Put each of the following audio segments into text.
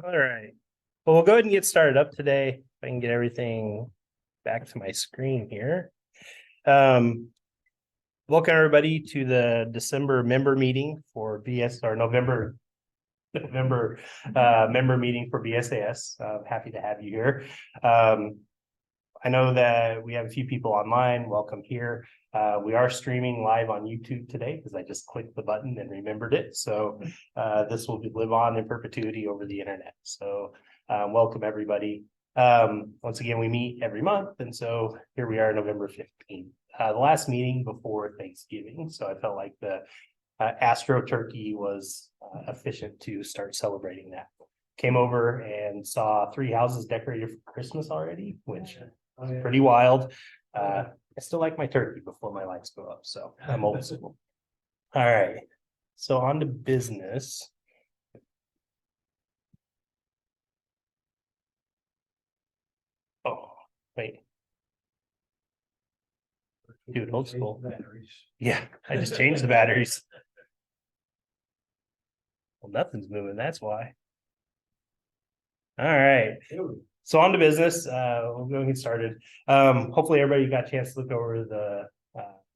All right. Well, we'll go ahead and get started up today. If I can get everything back to my screen here. Welcome everybody to the December member meeting for BS or November member meeting for BSAS. Happy to have you here. I know that we have a few people online. Welcome here. We are streaming live on YouTube today because I just clicked the button and remembered it. So this will live on in perpetuity over the internet. So welcome everybody. Once again, we meet every month. And so here we are, November 15th, the last meeting before Thanksgiving. So I felt like the Astro Turkey was efficient to start celebrating that. Came over and saw 3 houses decorated for Christmas already, which is pretty wild. I still like my turkey before my lights go up, so I'm old school. All right, so on to business. Oh, wait. Dude, old school. Yeah, I just changed the batteries. Well, nothing's moving, that's why. All right. So on to business. We'll go and get started. Hopefully everybody got a chance to look over the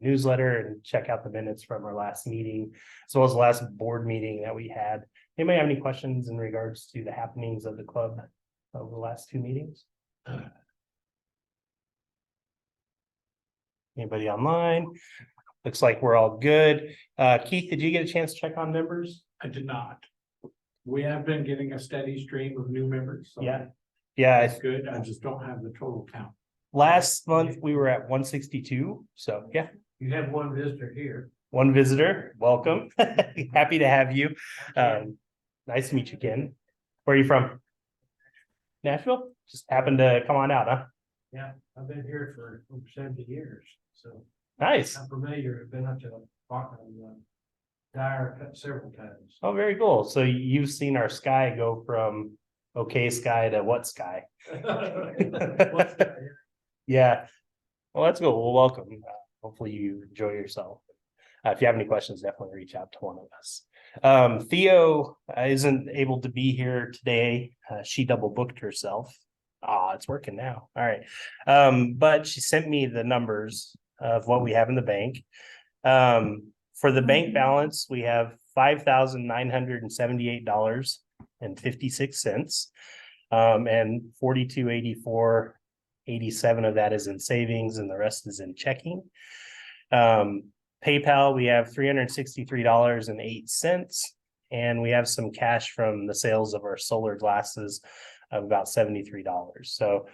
newsletter and check out the minutes from our last meeting, as well as the last board meeting that we had. Anybody have any questions in regards to the happenings of the club over the last 2 meetings? Anybody online? Looks like we're all good. Keith, did you get a chance to check on members? I did not. We have been getting a steady stream of new members. So Yeah, that's good. I just don't have the total count. last month we were at 162. So yeah. You have one visitor here. One visitor, welcome. Happy to have you. Nice to meet you, Ken. Where are you from? Nashville? Just happened to come on out, huh? Yeah, I've been here for over 70 years, so Nice. I'm familiar. I've been up to Dyer several times. Oh, very cool. So you've seen our sky go from okay sky to what sky? Yeah. Well, that's cool. Well, welcome. Hopefully you enjoy yourself. If you have any questions, definitely reach out to one of us. Theo isn't able to be here today. She double booked herself. It's working now. All right. But she sent me the numbers of what we have in the bank. For the bank balance, we have $5,978.56. And $42.84.87 of that is in savings, and the rest is in checking. PayPal, we have $363.08, and we have some cash from the sales of our solar glasses of about $73. So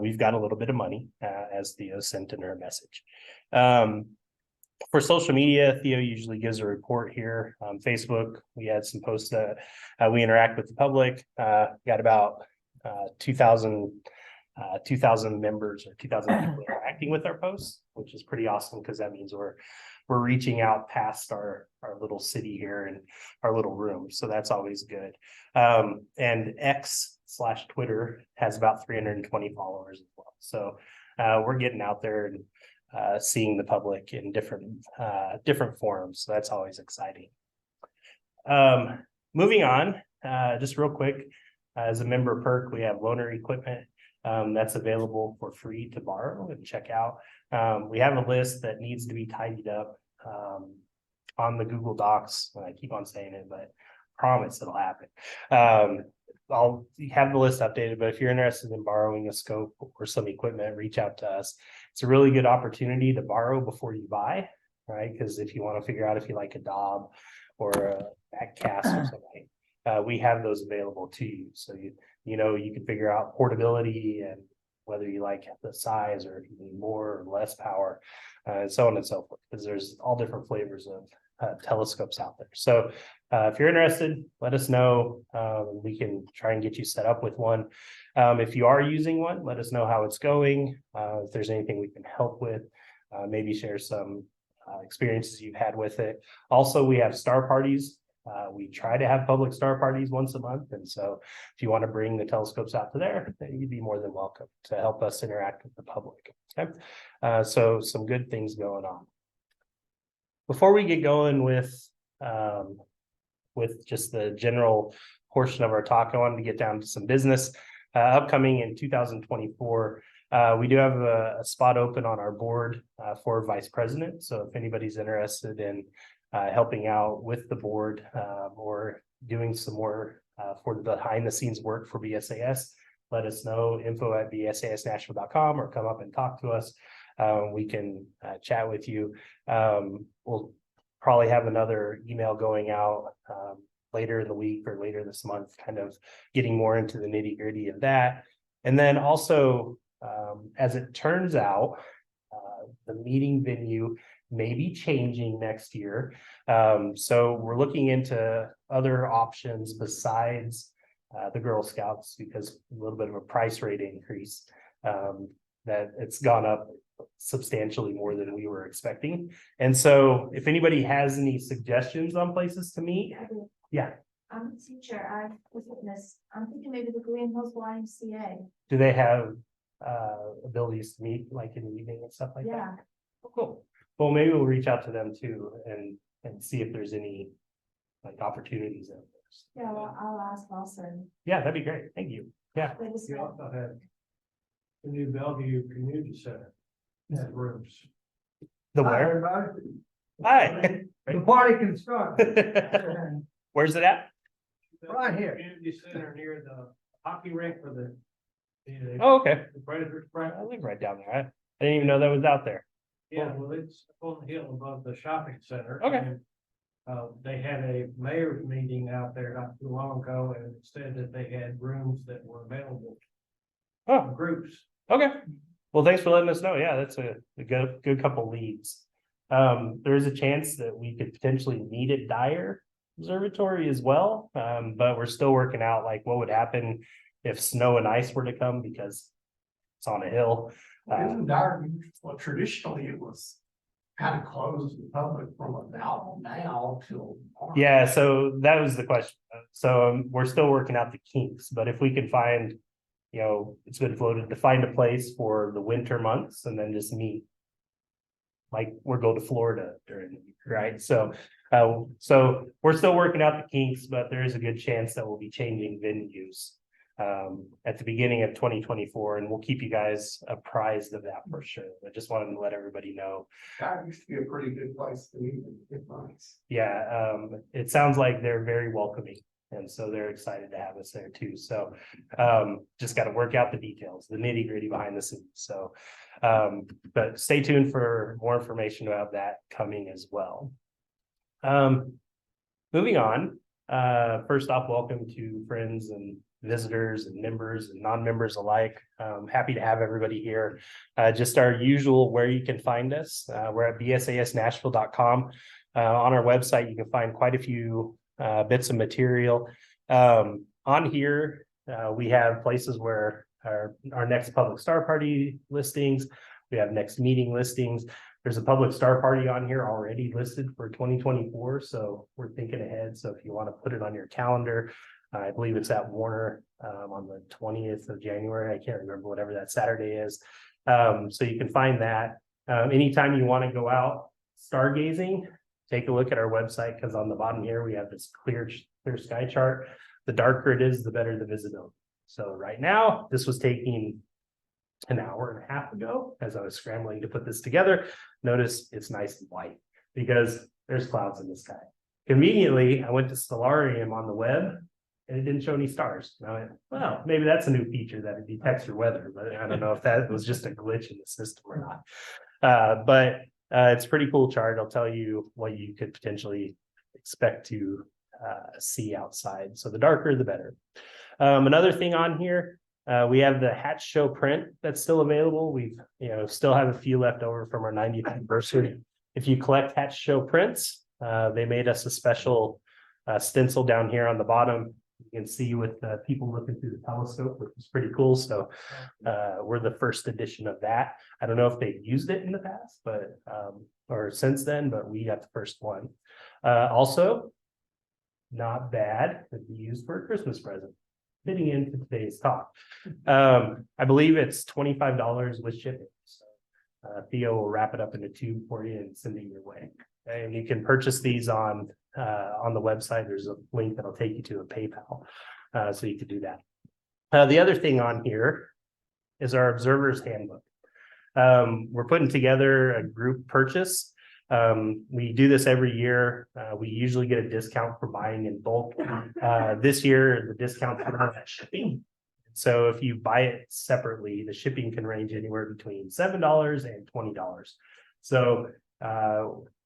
we've got a little bit of money, as Theo sent in her message. For social media, Theo usually gives a report here on Facebook. We had some posts that we interact with the public. Got about 2,000 members or 2,000 people interacting with our posts, which is pretty awesome because that means we're reaching out past our little city here and our little room. So that's always good. And X/Twitter has about 320 followers as well. So we're getting out there and seeing the public in different forums. So that's always exciting. Moving on, just real quick, as a member perk, we have loaner equipment that's available for free to borrow and check out. We have a list that needs to be tidied up on the Google Docs. I keep on saying it, but promise it'll happen. I'll have the list updated, but if you're interested in borrowing a scope or some equipment, reach out to us. It's a really good opportunity to borrow before you buy, right? Because if you want to figure out if you like a Dob or a back cast or something, we have those available to you. So you can figure out portability and whether you like the size or if you need more or less power, and so on and so forth, because there's all different flavors of telescopes out there. So if you're interested, let us know. We can try and get you set up with one. If you are using one, let us know how it's going. If there's anything we can help with, maybe share some experiences you've had with it. Also, we have star parties. We try to have public star parties once a month. And so if you want to bring the telescopes out to there, then you'd be more than welcome to help us interact with the public. Okay. So some good things going on. Before we get going with just the general portion of our talk, I wanted to get down to some business. Upcoming in 2024, we do have a spot open on our board for vice president. So if anybody's interested in helping out with the board or doing some more for the behind the scenes work for BSAS, let us know, info@bsasnashville.com, or come up and talk to us. We can chat with you. We'll probably have another email going out later in the week or later this month, kind of getting more into the nitty-gritty of that. And then also, as it turns out, the meeting venue may be changing next year. So we're looking into other options besides the Girl Scouts, because a little bit of a price rate increase, that it's gone up substantially more than we were expecting. And so if anybody has any suggestions on places to meet. Yeah. I'm a teacher. I was witness. I'm thinking maybe the Green Hills YMCA. Do they have abilities to meet like in the evening and stuff like that? Yeah. Oh, cool. Well, maybe we'll reach out to them too and see if there's any like opportunities out there. Yeah, well, I'll ask also. Yeah, that'd be great. Thank you. Yeah. They just- We also had the new Bellevue Community Center. Had rooms. The where? Hi. The party can start Where's it at? right here. Community Center near the hockey rink for the Oh, okay. Predators I practice. live right down there. I didn't even know that was out there. Yeah, well, it's on the hill above the shopping center. Okay. And, they had a mayor's meeting out there not too long ago, and it said that they had rooms that were available Oh, for groups. okay. Well, thanks for letting us know. Yeah, that's a good couple leads. There is a chance that we could potentially meet at Dyer Observatory as well. But we're still working out like what would happen if snow and ice were to come, because it's on a hill. Isn't dark, well, traditionally it was kind of closed to the public from about now till. March. Yeah, so that was the question. So we're still working out the kinks, but if we could find, it's been floated to find a place for the winter months and then just meet. Like we're going to Florida during the week, right? So we're still working out the kinks, but there is a good chance that we'll be changing venues at the beginning of 2024, and we'll keep you guys apprised of that for sure. I just wanted to let everybody know. That used to be a pretty good place to meet. It's nice. Yeah, it sounds like they're very welcoming, and so they're excited to have us there too. So just got to work out the details, the nitty-gritty behind the scenes. So but stay tuned for more information about that coming as well. Moving on, first off, welcome to friends and visitors and members and non-members alike. Happy to have everybody here. Just our usual where you can find us. We're at bsasnashville.com. On our website, you can find quite a few bits of material. On here, we have places where our next public star party listings, we have next meeting listings. There's a public star party on here already listed for 2024. So we're thinking ahead. So if you want to put it on your calendar, I believe it's at Warner on the 20th of January. I can't remember, whatever that Saturday is. So you can find that. Anytime you want to go out stargazing, take a look at our website, because on the bottom here, we have this clear sky chart. The darker it is, the better the visibility. So right now, this was taking an hour and a half ago as I was scrambling to put this together. Notice it's nice and white because there's clouds in the sky. Conveniently, I went to Stellarium on the web and it didn't show any stars. And I went, well, maybe that's a new feature that it detects your weather, but I don't know if that was just a glitch in the system or not. But it's a pretty cool chart. I'll tell you what you could potentially expect to see outside. So the darker, the better. Another thing on here, we have the Hatch Show print that's still available. We've, still have a few left over from our 90th anniversary. If you collect Hatch Show prints, they made us a special stencil down here on the bottom. You can see with people looking through the telescope, which is pretty cool. So we're the first edition of that. I don't know if they've used it in the past, but or since then, but we got the first one. Also, not bad to be used for a Christmas present. Fitting into today's talk. I believe it's $25 with shipping. So Theo will wrap it up in a tube for you and send it your way. and you can purchase these on the website. There's a link that'll take you to a PayPal, so you can do that. The other thing on here is our observer's handbook. We're putting together a group purchase. We do this every year. We usually get a discount for buying in bulk. This year, the discount on shipping. So if you buy it separately, the shipping can range anywhere between $7 and $20. So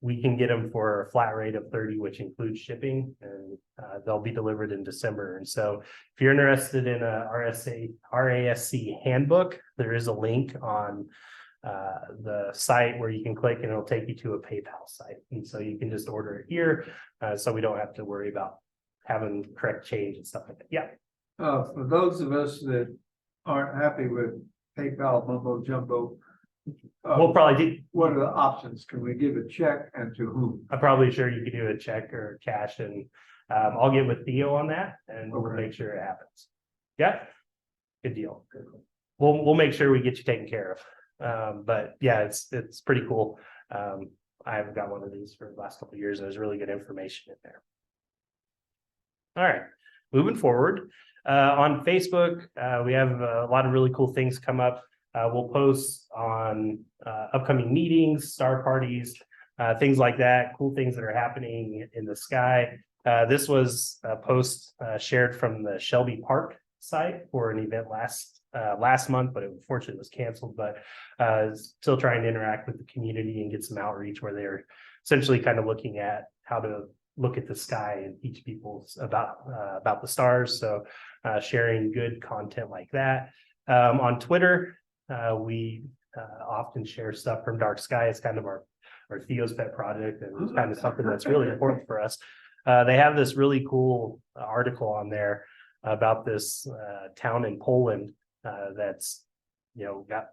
we can get them for a flat rate of 30, which includes shipping, and they'll be delivered in December. And so if you're interested in a RASC handbook, there is a link on the site where you can click and it'll take you to a PayPal site. And so you can just order it here. So we don't have to worry about having correct change and stuff like that. Yeah. For those of us that aren't happy with PayPal mumbo jumbo, We'll probably do. what are the options? Can we give a check, and to whom? I'm probably sure you could do a check or cash, and I'll get with Theo on that and we'll Okay. make sure it happens. Yeah. Good deal. We'll make sure we get you taken care of. But yeah, it's pretty cool. I haven't got one of these for the last couple of years. There's really good information in there. All right, moving forward. On Facebook, we have a lot of really cool things come up. We'll post on upcoming meetings, star parties, things like that, cool things that are happening in the sky. This was a post shared from the Shelby Park site for an event last month, but it unfortunately was canceled. But still trying to interact with the community and get some outreach where they're essentially kind of looking at how to look at the sky and teach people about the stars. So sharing good content like that. On Twitter, we often share stuff from Dark Sky. It's kind of our Theo's pet project, and it's kind of something that's really important for us. They have this really cool article on there about this town in Poland that's, got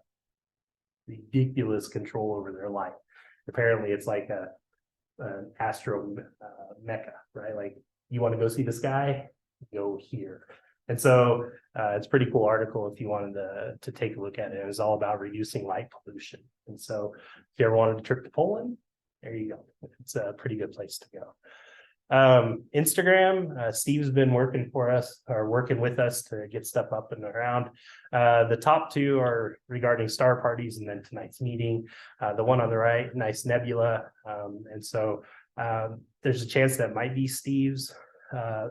ridiculous control over their life. Apparently it's like an astro mecca, right? Like, you want to go see the sky, go here. And so it's a pretty cool article if you wanted to take a look at it. It was all about reducing light pollution. And so if you ever wanted a trip to Poland, there you go. It's a pretty good place to go. Instagram, Steve's been working with us to get stuff up and around. The top two are regarding star parties and then tonight's meeting. The one on the right, nice nebula. And so there's a chance that might be Steve's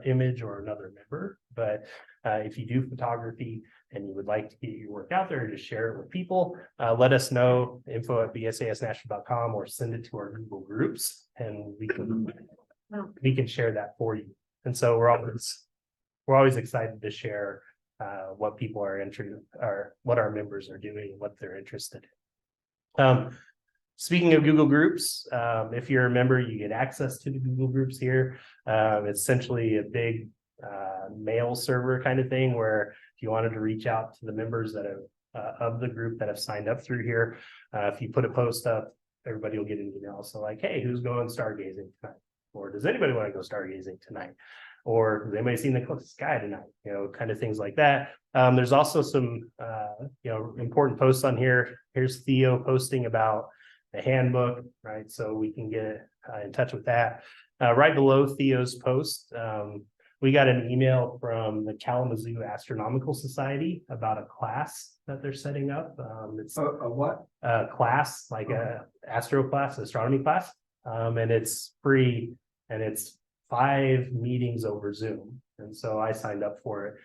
image or another member. But if you do photography and you would like to get your work out there, just share it with people, let us know, info@bsasnational.com, or send it to our Google groups, and we can share that for you. And so we're always excited to share what people are interested, or what our members are doing, what they're interested in. Speaking of Google groups, if you're a member, you get access to the Google groups here. It's essentially a big mail server kind of thing, where if you wanted to reach out to the members that have of the group that have signed up through here, if you put a post up, everybody will get an email. So like, hey, who's going stargazing tonight? Or does anybody want to go stargazing tonight? Or has anybody seen the sky tonight? Kind of things like that. There's also some important posts on here. Here's Theo posting about the handbook, right? So we can get in touch with that. Right below Theo's post, we got an email from the Kalamazoo Astronomical Society about a class that they're setting up. It's A what? a class, like a astro class, astronomy class. And it's free, and it's 5 meetings over Zoom. And so I signed up for it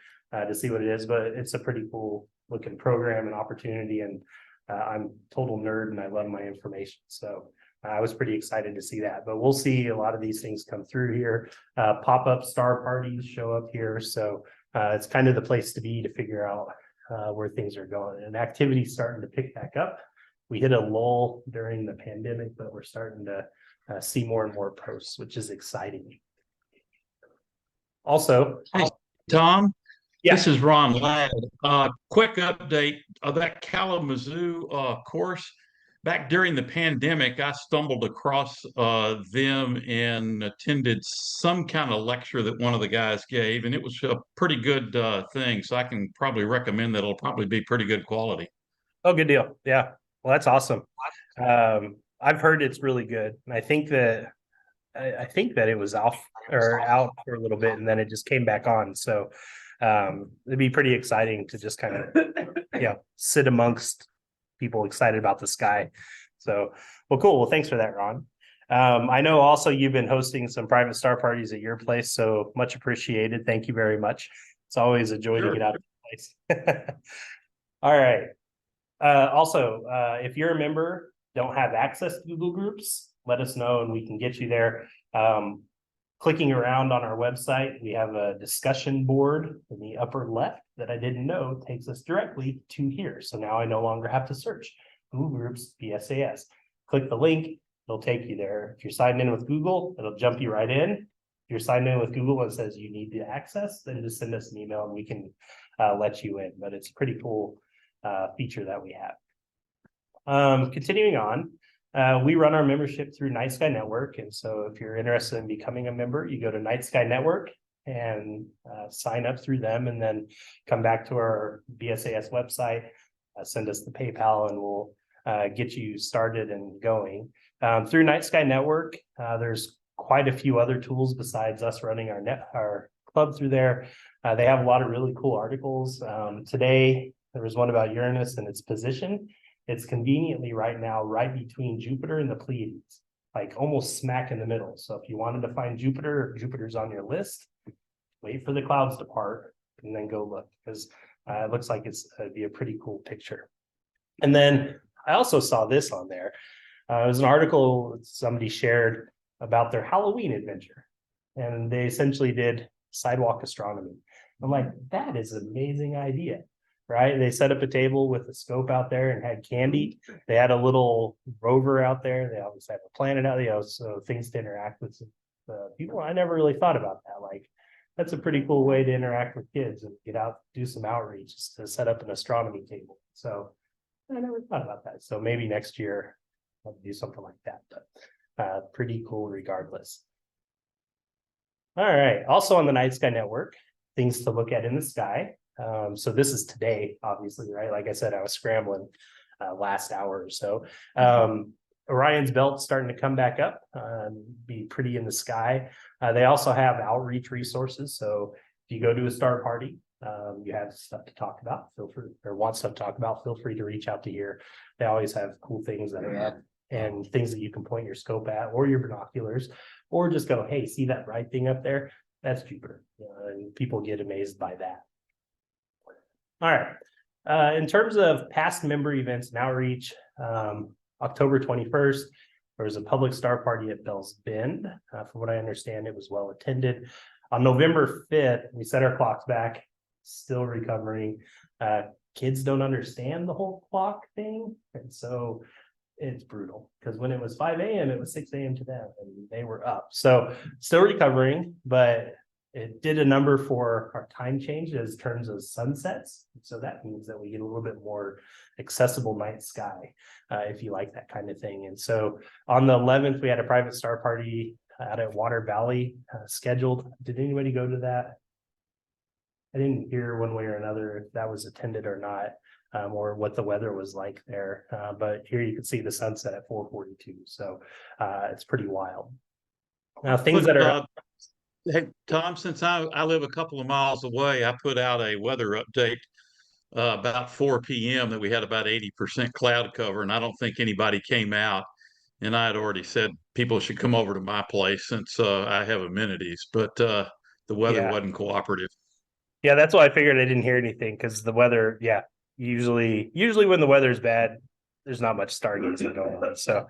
to see what it is, but it's a pretty cool looking program and opportunity. And I'm total nerd and I love my information. So I was pretty excited to see that, but we'll see a lot of these things come through here. Pop-up star parties show up here. So it's kind of the place to be to figure out where things are going, and activity's starting to pick back up. We hit a lull during the pandemic, but we're starting to see more and more posts, which is exciting. Also, Hey, Tom, Yeah. This is Ron Ladd. Quick update of that Kalamazoo course. Back during the pandemic, I stumbled across them and attended some kind of lecture that one of the guys gave, and it was a pretty good thing. So I can probably recommend that. It'll probably be pretty good quality. oh, good deal. Yeah. Well, that's awesome. I've heard it's really good. And I think that it was off or out for a little bit and then it just came back on. So it'd be pretty exciting to just kind of sit amongst people excited about the sky. So well, cool. Well, thanks for that, Ron. I know also you've been hosting some private star parties at your place, so much appreciated. Thank you very much. It's always a joy to get out of the place. All right. Also, if you're a member, don't have access to Google Groups, let us know and we can get you there. Clicking around on our website, we have a discussion board in the upper left that I didn't know takes us directly to here. So now I no longer have to search Google Groups BSAS. Click the link, it'll take you there. If you're signed in with Google, it'll jump you right in. If you're signed in with Google and it says you need the access, then just send us an email and we can let you in. But it's a pretty cool feature that we have. Continuing on, we run our membership through Night Sky Network. And so if you're interested in becoming a member, you go to Night Sky Network and sign up through them and then come back to our BSAS website, send us the PayPal and we'll get you started and going. Through Night Sky Network, there's quite a few other tools besides us running our club through there. They have a lot of really cool articles. Today, there was one about Uranus and its position. It's conveniently right now, right between Jupiter and the Pleiades, like almost smack in the middle. So if you wanted to find Jupiter, if Jupiter's on your list, wait for the clouds to part and then go look, because it looks like it'd be a pretty cool picture. And then I also saw this on there. It was an article somebody shared about their Halloween adventure. And they essentially did sidewalk astronomy. I'm like, that is an amazing idea. Right? They set up a table with a scope out there and had candy. They had a little rover out there. They always have a planet out there, so things to interact with people. I never really thought about that. Like, that's a pretty cool way to interact with kids and get out, do some outreach to set up an astronomy table. So I never thought about that. So maybe next year I'll do something like that, but pretty cool regardless. All right. Also on the Night Sky Network, things to look at in the sky. So this is today, obviously, right? Like I said, I was scrambling last hour or so. Orion's belt starting to come back up, be pretty in the sky. They also have outreach resources. So if you go to a star party, you have stuff to talk about, want stuff to talk about, feel free to reach out to here. They always have cool things that are up and things that you can point your scope at or your binoculars, or just go, hey, see that bright thing up there? That's Jupiter. And people get amazed by that. All right. In terms of past member events and outreach, October 21st, there was a public star party at Bell's Bend. From what I understand, it was well attended. On November 5th, we set our clocks back, still recovering. Kids don't understand the whole clock thing. And so it's brutal because when it was 5 a.m., it was 6 a.m. to them and they were up. So still recovering, but it did a number for our time change as terms of sunsets. So that means that we get a little bit more accessible night sky if you like that kind of thing. And so on the 11th, we had a private star party out at Water Valley scheduled. Did anybody go to that? I didn't hear one way or another if that was attended or not, or what the weather was like there. But here you can see the sunset at 4:42. So it's pretty wild. Now things that are... Hey, Tom, since I live a couple of miles away, I put out a weather update about 4 p.m. that we had about 80% cloud cover, and I don't think anybody came out. And I had already said people should come over to my place since I have amenities, but the weather wasn't cooperative. Yeah, that's why I figured I didn't hear anything because the weather, usually when the weather's bad, there's not much stargazing going on. So,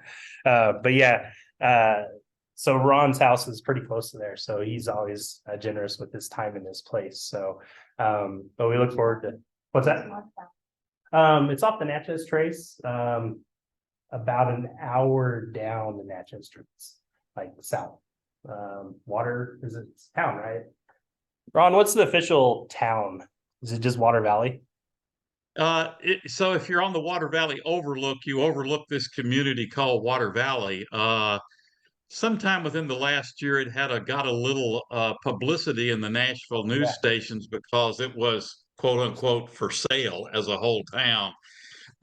so Ron's house is pretty close to there, so he's always generous with his time in this place. So, but we look forward to what's that? It's off the Natchez Trace, about an hour down the Natchez Trace, like south. Water is it town, right? Ron, what's the official town? Is it just Water Valley? So if you're on the Water Valley Overlook, you overlook this community called Water Valley. Sometime within the last year, it got a little publicity in the Nashville news stations because it was quote unquote for sale as a whole town.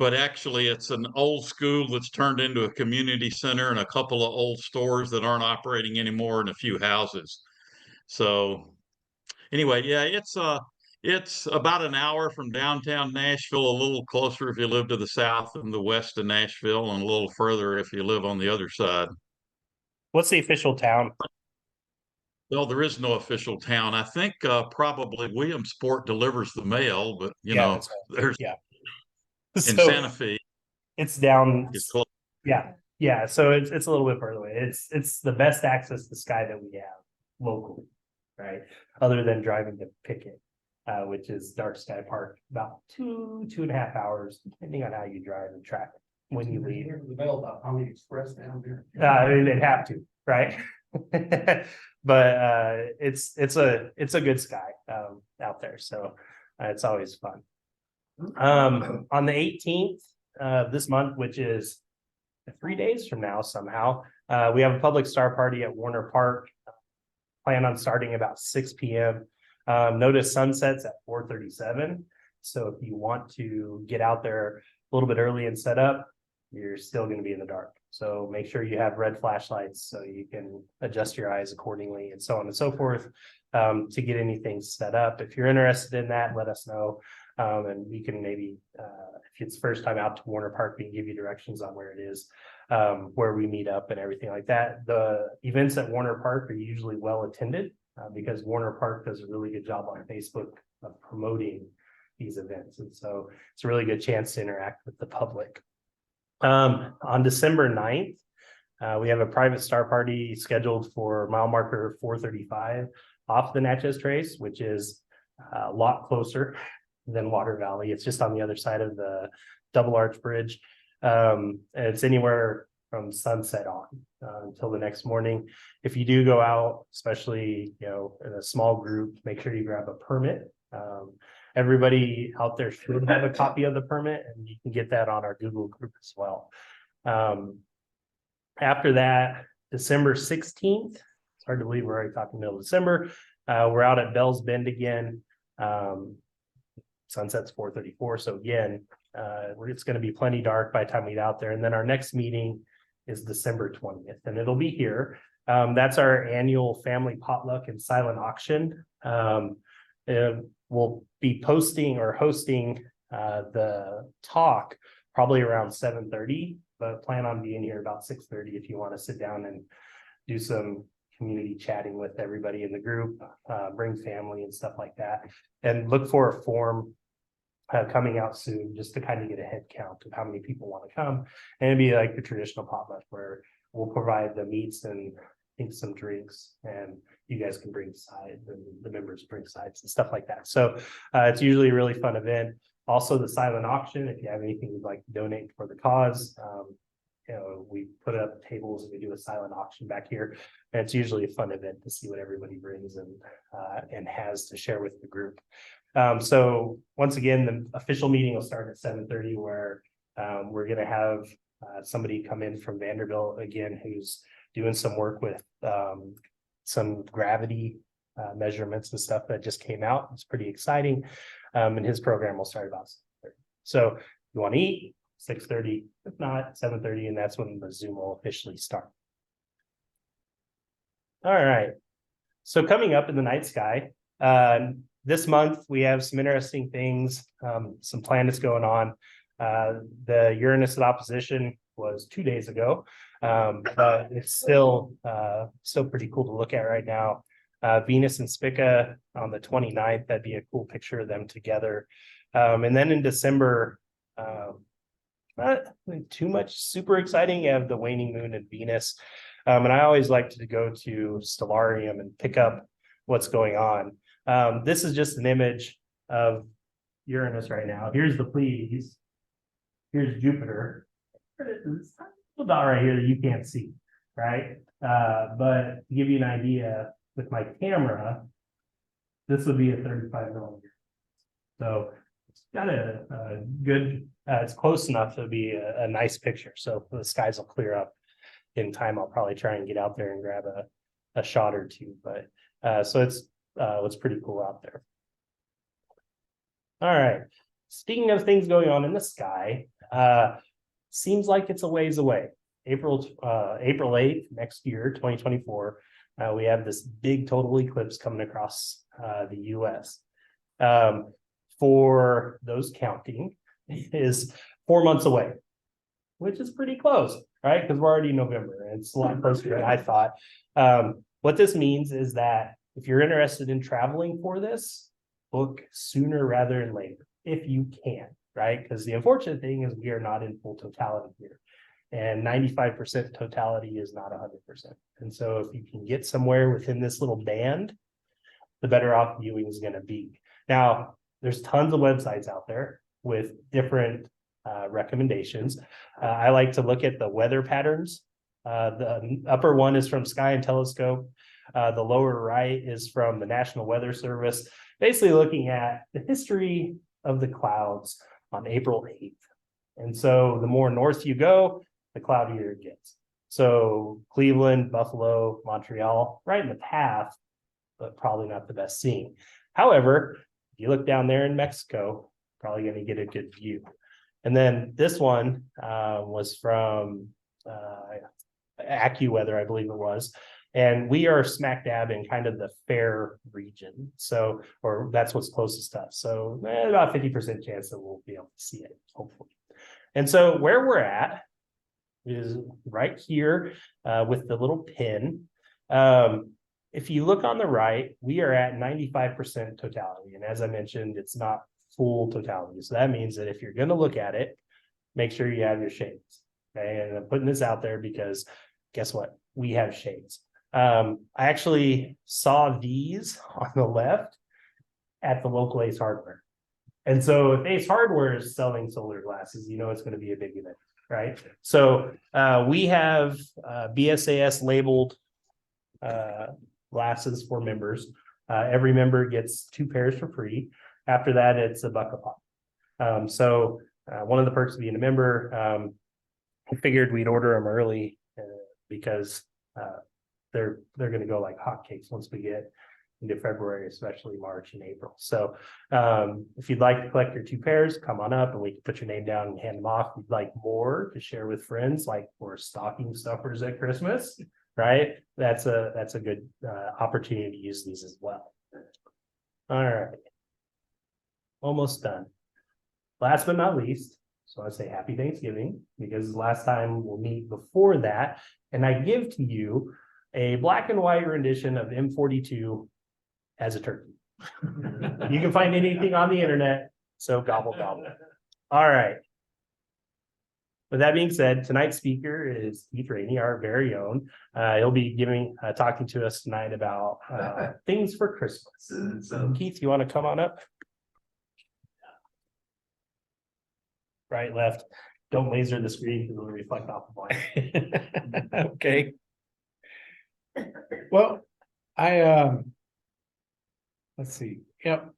but actually it's an old school that's turned into a community center and a couple of old stores that aren't operating anymore and a few houses. So anyway, yeah, it's about an hour from downtown Nashville, a little closer if you live to the south and the west of Nashville, and a little further if you live on the other side. What's the official town? Well, there is no official town. I think probably Williamsport delivers the mail, but Yeah, that's right. there's Yeah. in So Santa Fe. it's down. It's close. Yeah, yeah. So it's a little bit further away. It's the best access to Sky that we have locally, right? Other than driving to Pickett, which is Dark Sky Park, about 2.5 hours, depending on how you drive and traffic when you leave. Here's the bell about Pony Express down there. They'd have to, right? But it's a good sky out there, so it's always fun. On the 18th of this month, which is 3 days from now somehow, we have a public star party at Warner Park. Plan on starting about 6 p.m. Notice sunsets at 4:37. So if you want to get out there a little bit early and set up, you're still going to be in the dark. So make sure you have red flashlights so you can adjust your eyes accordingly and so on and so forth to get anything set up. If you're interested in that, let us know. And we can maybe, if it's first time out to Warner Park, we can give you directions on where it is, where we meet up and everything like that. The events at Warner Park are usually well attended because Warner Park does a really good job on Facebook of promoting these events. And so it's a really good chance to interact with the public. On December 9th, we have a private star party scheduled for mile marker 435 off the Natchez Trace, which is a lot closer than Water Valley. It's just on the other side of the Double Arch Bridge. And it's anywhere from sunset on until the next morning. If you do go out, especially in a small group, make sure you grab a permit. Everybody out there should have a copy of the permit, and you can get that on our Google group as well. After that, December 16th, it's hard to believe we're already talking middle of December. We're out at Bell's Bend again. Sunset's 4:34. So again, it's going to be plenty dark by the time we get out there. And then our next meeting is December 20th, and it'll be here. That's our annual family potluck and silent auction. We'll be posting or hosting the talk probably around 7:30, but plan on being here about 6:30 if you want to sit down and do some community chatting with everybody in the group, bring family and stuff like that, and look for a form coming out soon just to kind of get a head count of how many people want to come. And it'd be like the traditional potluck where we'll provide the meats and I think some drinks, and you guys can bring sides and the members bring sides and stuff like that. So it's usually a really fun event. Also the silent auction, if you have anything you'd like to donate for the cause, we put up tables and we do a silent auction back here. And it's usually a fun event to see what everybody brings and has to share with the group. So once again, the official meeting will start at 7:30, where we're going to have somebody come in from Vanderbilt again, who's doing some work with some gravity measurements and stuff that just came out. It's pretty exciting. And his program will start about 7:30. So if you want to eat, 6:30, if not 7:30, and that's when the Zoom will officially start. All right. So coming up in the night sky, this month we have some interesting things, some planets going on. The Uranus in opposition was 2 days ago, but it's still pretty cool to look at right now. Venus and Spica on the 29th, that'd be a cool picture of them together. And then in December, not too much super exciting. You have the waning moon and Venus. And I always like to go to Stellarium and pick up what's going on. This is just an image of Uranus right now. Here's the Pleiades. Here's Jupiter. There's a little dot right here that you can't see, right? But to give you an idea, with my camera, this would be a 35 millimeter. So it's got a good, it's close enough to be a nice picture. So the skies will clear up in time. I'll probably try and get out there and grab a shot or two. But so it's pretty cool out there. All right. Speaking of things going on in the sky, Seems like it's a ways away. April 8th next year, 2024. We have this big total eclipse coming across the US. For those counting, is 4 months away, which is pretty close, right? Because we're already in November, and it's a lot closer than I thought. What this means is that if you're interested in traveling for this, book sooner rather than later, if you can, right? Because the unfortunate thing is we are not in full totality here. And 95% totality is not 100%. And so if you can get somewhere within this little band, the better off viewing is going to be. Now, there's tons of websites out there with different recommendations. I like to look at the weather patterns. The upper one is from Sky and Telescope. The lower right is from the National Weather Service, basically looking at the history of the clouds on April 8th. And so the more north you go, the cloudier it gets. So Cleveland, Buffalo, Montreal, right in the path, but probably not the best seeing. However, if you look down there in Mexico, probably going to get a good view. And then this one was from AccuWeather, I believe it was. And we are smack dab in kind of the fair region. So, or that's what's closest to us. So about 50% chance that we'll be able to see it, hopefully. And so where we're at is right here with the little pin. If you look on the right, we are at 95% totality. And as I mentioned, it's not full totality. So that means that if you're going to look at it, make sure you have your shades. Okay. And I'm putting this out there because guess what? We have shades. I actually saw these on the left at the local Ace Hardware. And so if Ace Hardware is selling solar glasses, you know it's going to be a big event, right? So we have BSAS labeled glasses for members. Every member gets 2 pairs for free. After that, it's $1 a pop. So one of the perks of being a member, I figured we'd order them early because they're going to go like hotcakes once we get into February, especially March and April. So if you'd like to collect your 2 pairs, come on up and we can put your name down and hand them off. If you'd like more to share with friends, like for stocking stuffers at Christmas, right? That's a good opportunity to use these as well. All right. Almost done. Last but not least, so I say happy Thanksgiving, because last time we'll meet before that, and I give to you a black and white rendition of M42 as a turkey. You can find anything on the internet, so gobble gobble. All right. With that being said, tonight's speaker is Keith Rainey, our very own. He'll be talking to us tonight about things for Christmas. So Keith, you want to come on up? Right, left. Don't laser the screen because it'll reflect off the blind. Okay. Well, let's see. Yep.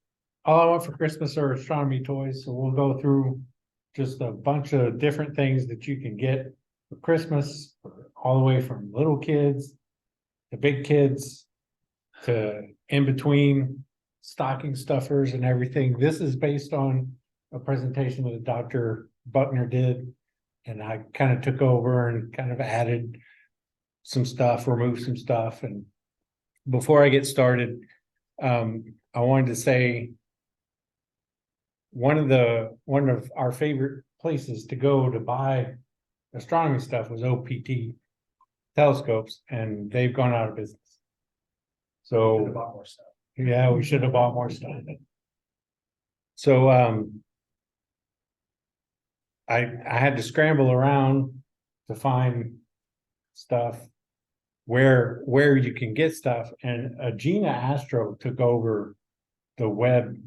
All I want for Christmas are astronomy toys. So we'll go through just a bunch of different things that you can get for Christmas, all the way from little kids to big kids to in between stocking stuffers and everything. This is based on a presentation that Dr. Buckner did, and I kind of took over and kind of added some stuff, removed some stuff. And before I get started, I wanted to say one of our favorite places to go to buy astronomy stuff was OPT telescopes, and they've gone out of business. So bought more stuff. Yeah, we should have bought more stuff. So I had to scramble around to find stuff where you can get stuff, and Gina Astro took over the web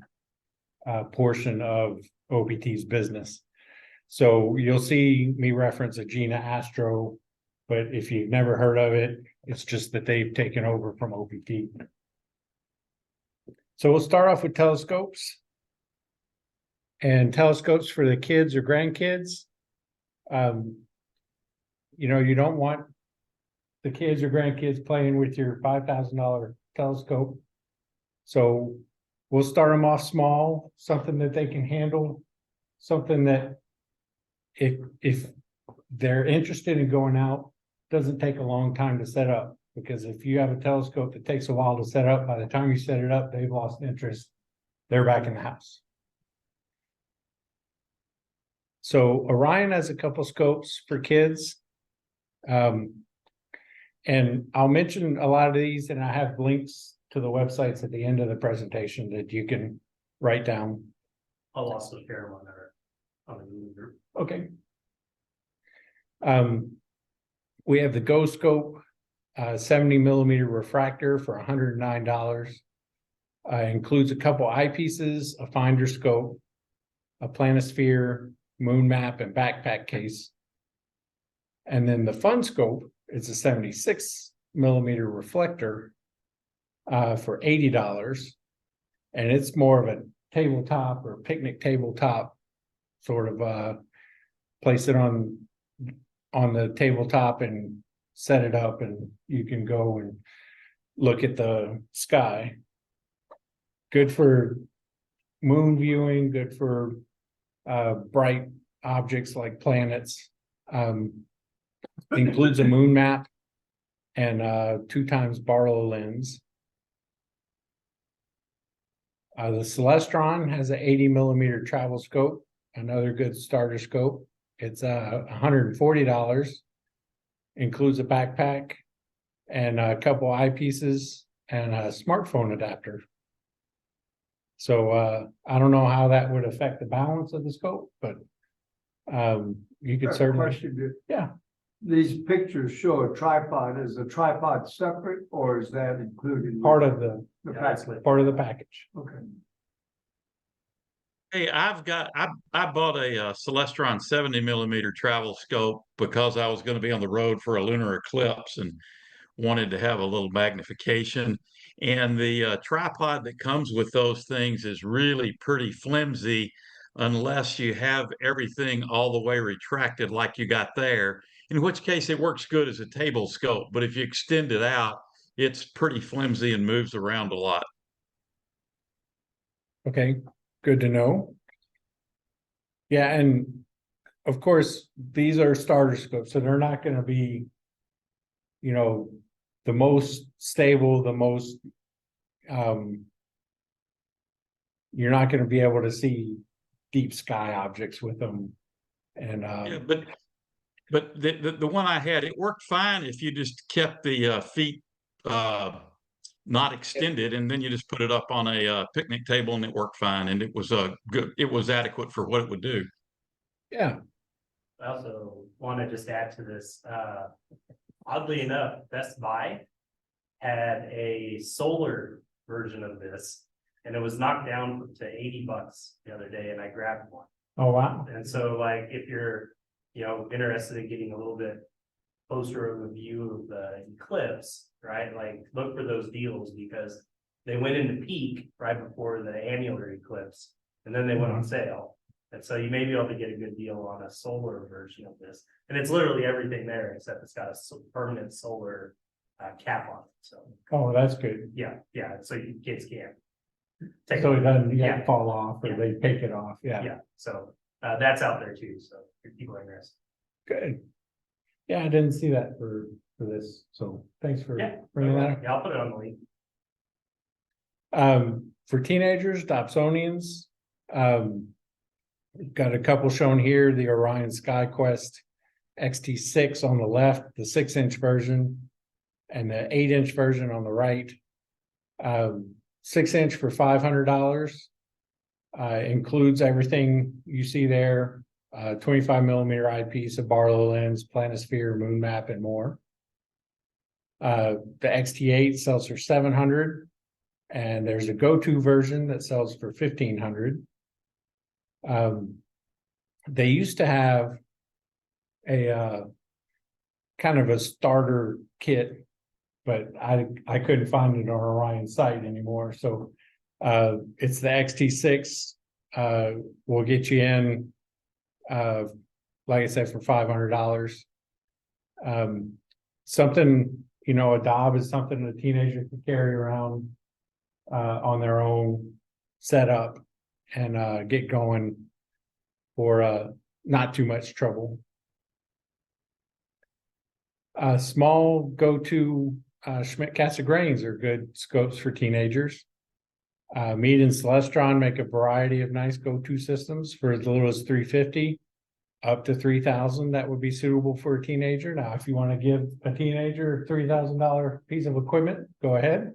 portion of OPT's business. So you'll see me reference a Gina Astro, but if you've never heard of it, it's just that they've taken over from OPT. So we'll start off with telescopes. And telescopes for the kids or grandkids. You know, you don't want the kids or grandkids playing with your $5,000 telescope. So we'll start them off small, something that they can handle, something that if they're interested in going out, doesn't take a long time to set up. Because if you have a telescope that takes a while to set up, by the time you set it up, they've lost interest. They're back in the house. So Orion has a couple scopes for kids. And I'll mention a lot of these, and I have links to the websites at the end of the presentation that you can write down. I'll also share them on the Google group. Okay. We have the Go Scope 70 millimeter refractor for $109. Includes a couple eyepieces, a finder scope, a planisphere, moon map, and backpack case. And then the Fun Scope is a 76 millimeter reflector for $80. And it's more of a tabletop or picnic tabletop sort of place it on the tabletop and set it up, and you can go and look at the sky. Good for moon viewing, good for bright objects like planets. Includes a moon map and 2x Barlow lens. The Celestron has an 80 millimeter travel scope, another good starter scope. It's $140. Includes a backpack and a couple eyepieces and a smartphone adapter. So I don't know how that would affect the balance of the scope, but you could certainly. Question, Yeah. these pictures show a tripod. Is the tripod separate or is that included? Part of the package? part of the package. Okay. Hey, I bought a Celestron 70 millimeter travel scope because I was going to be on the road for a lunar eclipse and wanted to have a little magnification. And the tripod that comes with those things is really pretty flimsy unless you have everything all the way retracted like you got there, in which case it works good as a table scope. But if you extend it out, it's pretty flimsy and moves around a lot. Okay, good to know. Yeah, and of course, these are starter scopes, so they're not going to be, you know, the most stable, the most, you're not going to be able to see deep sky objects with them. And Yeah, but the one I had, it worked fine if you just kept the feet not extended, and then you just put it up on a picnic table, and it worked fine, and it was good. It was adequate for what it would do. yeah, I also want to just add to this, oddly enough, Best Buy had a solar version of this, and it was knocked down to $80 the other day, and I grabbed one. oh wow, And so like, if you're, interested in getting a little bit closer of a view of the eclipse, right? Like, look for those deals because they went into peak right before the annular eclipse, and then they went on sale. And so you may be able to get a good deal on a solar version of this. And it's literally everything there, except it's got a permanent solar cap on it. So, oh, that's good. yeah. So you kids can't. So it doesn't Yeah. fall off or Yeah. they take it off. Yeah, so that's out there too. So if people are interested. Good. Yeah, I didn't see that for this. So thanks for Yeah. bringing that up. Yeah, I'll put it on the link. For teenagers, Dobsonians, got a couple shown here, the Orion SkyQuest XT6 on the left, the 6-inch version, and the 8-inch version on the right. 6-inch for $500, includes everything you see there, 25 millimeter eyepiece, a Barlow lens, planisphere, moon map, and more. The XT8 sells for $700, and there's a go-to version that sells for $1,500. They used to have a kind of a starter kit, but I couldn't find it on Orion site anymore. So it's the XT6. We'll get you in, like I said, for $500. Something, a Dob is something a teenager can carry around on their own setup and get going for not too much trouble. Small go-to Schmidt Cassegrains are good scopes for teenagers. Meade and Celestron make a variety of nice go-to systems for as little as $350 up to $3,000 that would be suitable for a teenager. Now, if you want to give a teenager a $3,000 piece of equipment, go ahead.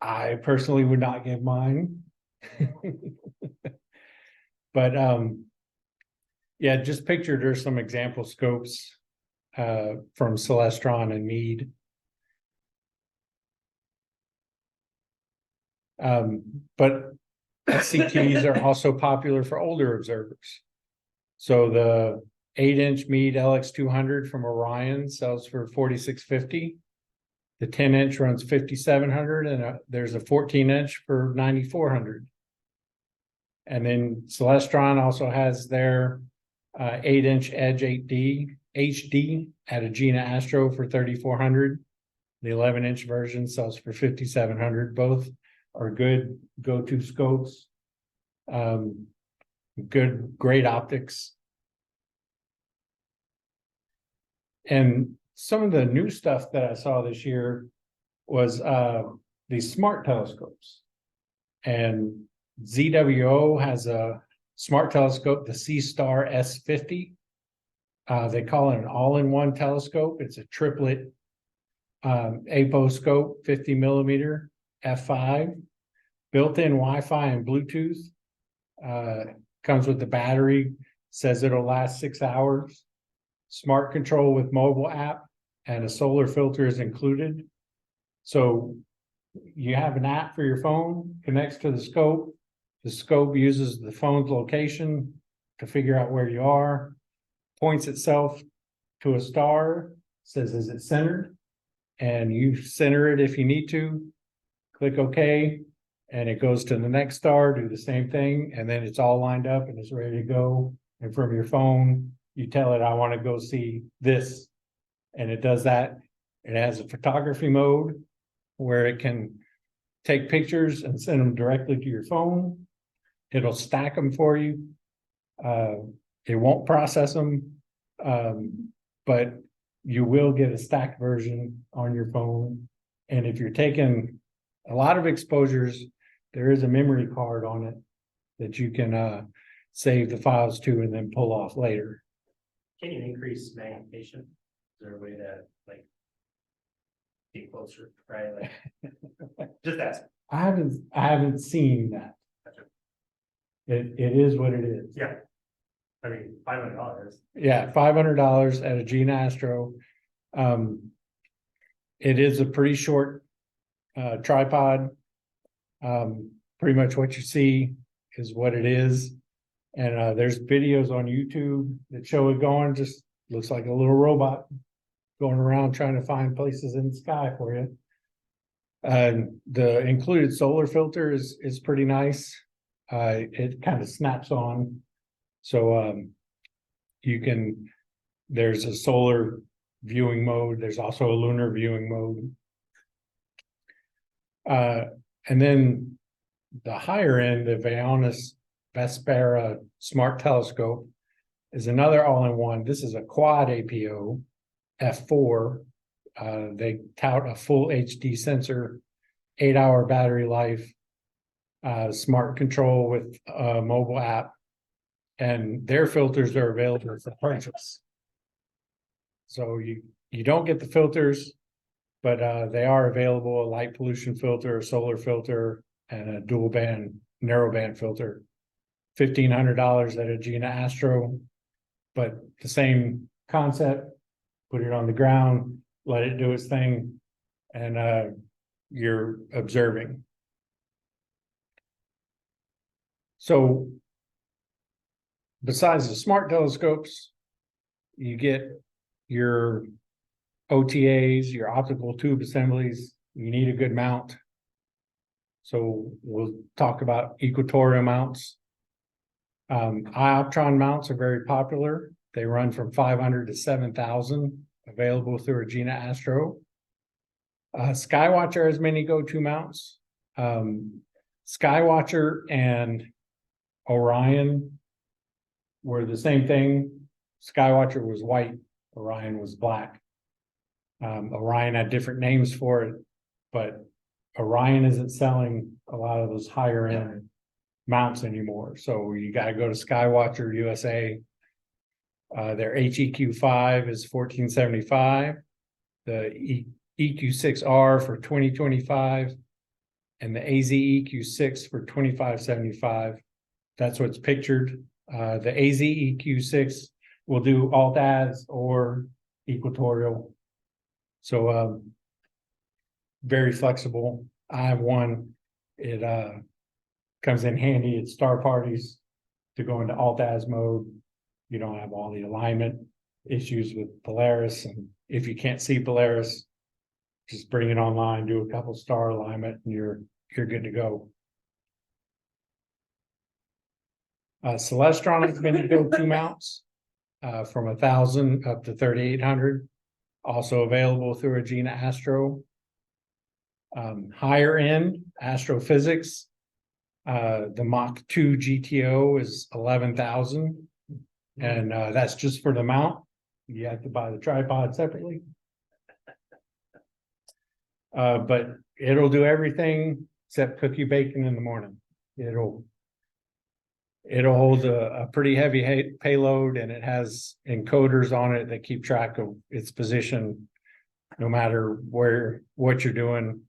I personally would not give mine. But yeah, just picture there's some example scopes from Celestron and Meade. But SCTs are also popular for older observers. So the 8-inch Meade LX200 from Orion sells for $4,650. The 10-inch runs $5,700, and there's a 14-inch for $9,400. And then Celestron also has their 8-inch Edge 8D HD at Agena Astro for $3,400. The 11-inch version sells for $5,700. Both are good go-to scopes. Great optics. And some of the new stuff that I saw this year was these smart telescopes. And ZWO has a smart telescope, the C-Star S50. They call it an all-in-one telescope. It's a triplet aposcope, 50 millimeter f5, built-in Wi-Fi and Bluetooth. Comes with the battery, says it'll last 6 hours. Smart control with mobile app, and a solar filter is included. So you have an app for your phone, connects to the scope. The scope uses the phone's location to figure out where you are, points itself to a star, says, is it centered? And you center it if you need to, click OK, and it goes to the next star, do the same thing, and then it's all lined up and it's ready to go. And from your phone, you tell it, I want to go see this, and it does that. It has a photography mode where it can take pictures and send them directly to your phone. It'll stack them for you. It won't process them, but you will get a stacked version on your phone. And if you're taking a lot of exposures, there is a memory card on it that you can save the files to and then pull off later. Can you increase magnification? Is there a way to like get closer, right? Like just ask. I haven't seen that. Gotcha. It is what it is. Yeah. I mean, $500. Yeah, $500 at Agena Astro. It is a pretty short tripod. Pretty much what you see is what it is. And there's videos on YouTube that show it going, just looks like a little robot going around trying to find places in the sky for you. The included solar filter is pretty nice. It kind of snaps on. So there's a solar viewing mode. There's also a lunar viewing mode. And then the higher end, the Vaonis Vespera Smart Telescope, is another all-in-one. This is a quad APO f4. They tout a full HD sensor, 8-hour battery life, smart control with a mobile app, and their filters are available for purchase. So you don't get the filters, but they are available: a light pollution filter, a solar filter, and a dual band narrowband filter. $1,500 at Agena Astro, but the same concept. Put it on the ground, let it do its thing, and you're observing. So besides the smart telescopes, you get your OTAs, your optical tube assemblies. You need a good mount. So we'll talk about equatorial mounts. Ioptron mounts are very popular. They run from $500 to $7,000, available through Agena Astro. Skywatcher has many go-to mounts. Skywatcher and Orion were the same thing. Skywatcher was white, Orion was black. Orion had different names for it, but Orion isn't selling a lot of those higher end mounts anymore. So you gotta go to Skywatcher USA. Their HEQ5 is $1475. The EQ6R for $2025. And the AZ EQ6 for $2575. That's what's pictured. The AZ EQ6 will do alt-az or equatorial. So very flexible. I have one. It comes in handy at star parties to go into alt-az mode. You don't have all the alignment issues with Polaris, and if you can't see Polaris, just bring it online, do a couple star alignment, and you're good to go. Celestron has been to go 2 mounts from 1,000 up to 3,800. Also available through Agena Astro. Higher end astrophysics. The Mach 2 GTO is 11,000. And that's just for the mount. You have to buy the tripod separately. But it'll do everything except cook you bacon in the morning. It'll hold a pretty heavy payload, and it has encoders on it that keep track of its position no matter what you're doing.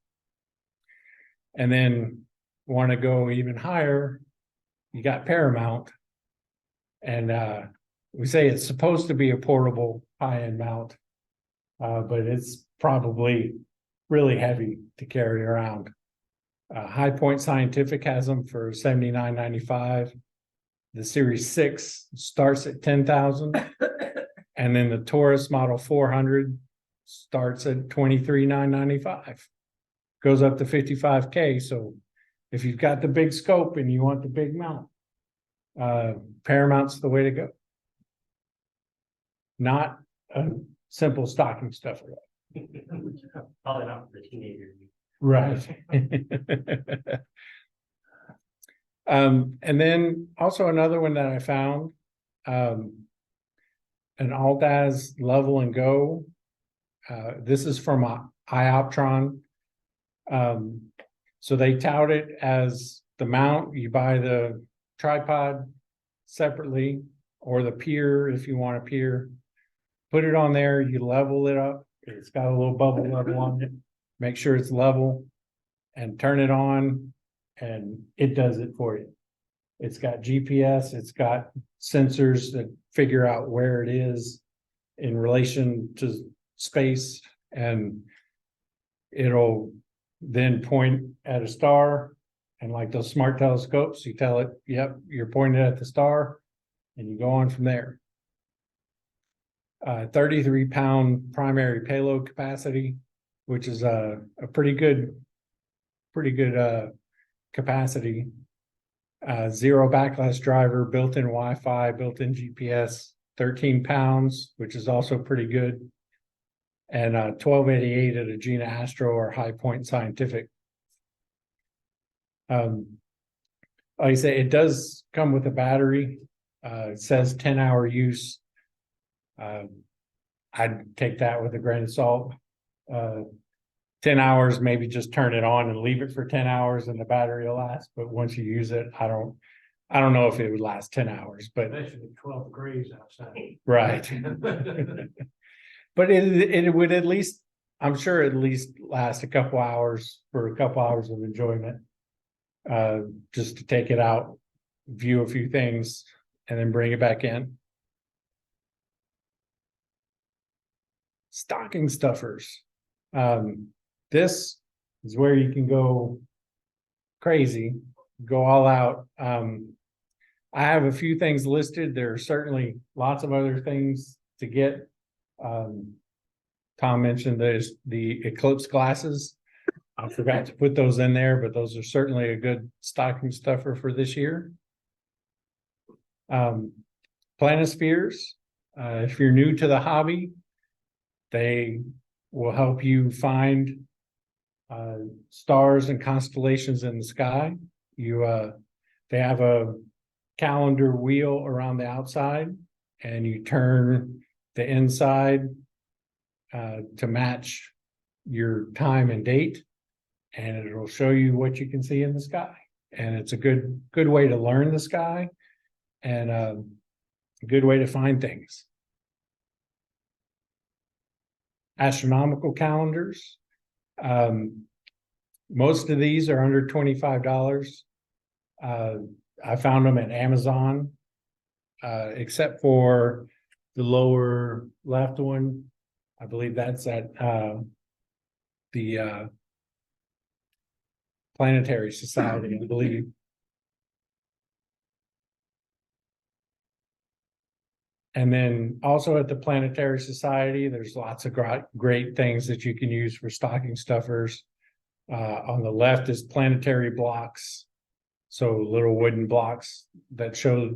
And then want to go even higher, you got Paramount. And we say it's supposed to be a portable high-end mount, but it's probably really heavy to carry around. High Point Scientific has them for $79.95. The Series 6 starts at $10,000, and then the Taurus Model 400 starts at $23,995. Goes up to $55K. So if you've got the big scope and you want the big mount, Paramount's the way to go. Not a simple stocking stuffer. Probably not for the teenagers. Right. And then also another one that I found, an alt-az level and go. This is from Ioptron. So they tout it as the mount. You buy the tripod separately, or the pier if you want a pier. Put it on there, you level it up. It's got a little bubble level on it. Make sure it's level and turn it on, and it does it for you. It's got GPS, it's got sensors that figure out where it is in relation to space, and it'll then point at a star. And like those smart telescopes, you tell it, yep, you're pointed at the star, and you go on from there. 33-pound primary payload capacity, which is a pretty good capacity. Zero backlash driver, built-in Wi-Fi, built-in GPS, 13 pounds, which is also pretty good. And 1288 at Agena Astro or High Point Scientific. Like I say, it does come with a battery. It says 10-hour use. I'd take that with a grain of salt. 10 hours, maybe just turn it on and leave it for 10 hours and the battery will last. But once you use it, I don't know if it would last 10 hours, but Especially 12 degrees outside. right. But it would at least, I'm sure at least last a couple hours for a couple hours of enjoyment. Just to take it out, view a few things, and then bring it back in. Stocking stuffers. This is where you can go crazy, go all out. I have a few things listed. There are certainly lots of other things to get. Tom mentioned the eclipse glasses. I forgot to put those in there, but those are certainly a good stocking stuffer for this year. Planispheres. If you're new to the hobby, they will help you find stars and constellations in the sky. They have a calendar wheel around the outside, and you turn the inside to match your time and date, and it'll show you what you can see in the sky. And it's a good way to learn the sky, and a good way to find things. Astronomical calendars. Most of these are under $25. I found them at Amazon, except for the lower left one. I believe that's at the Planetary Society, I believe. And then also at the Planetary Society, there's lots of great things that you can use for stocking stuffers. On the left is planetary blocks. So little wooden blocks that show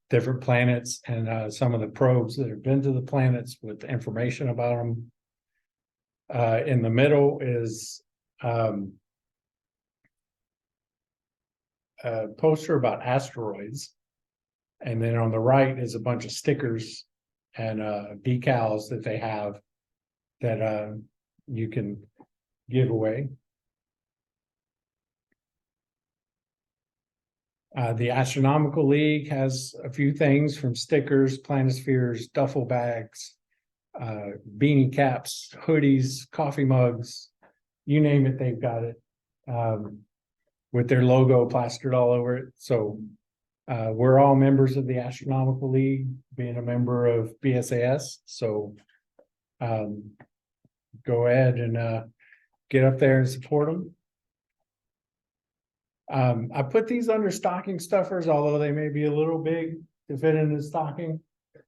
different planets and some of the probes that have been to the planets with information about them. In the middle is a poster about asteroids. And then on the right is a bunch of stickers and decals that they have that you can give away. The Astronomical League has a few things, from stickers, planispheres, duffel bags, beanie caps, hoodies, coffee mugs, you name it, they've got it, with their logo plastered all over it. So we're all members of the Astronomical League, being a member of BSAS. So go ahead and get up there and support them. I put these under stocking stuffers, although they may be a little big to fit in the stocking.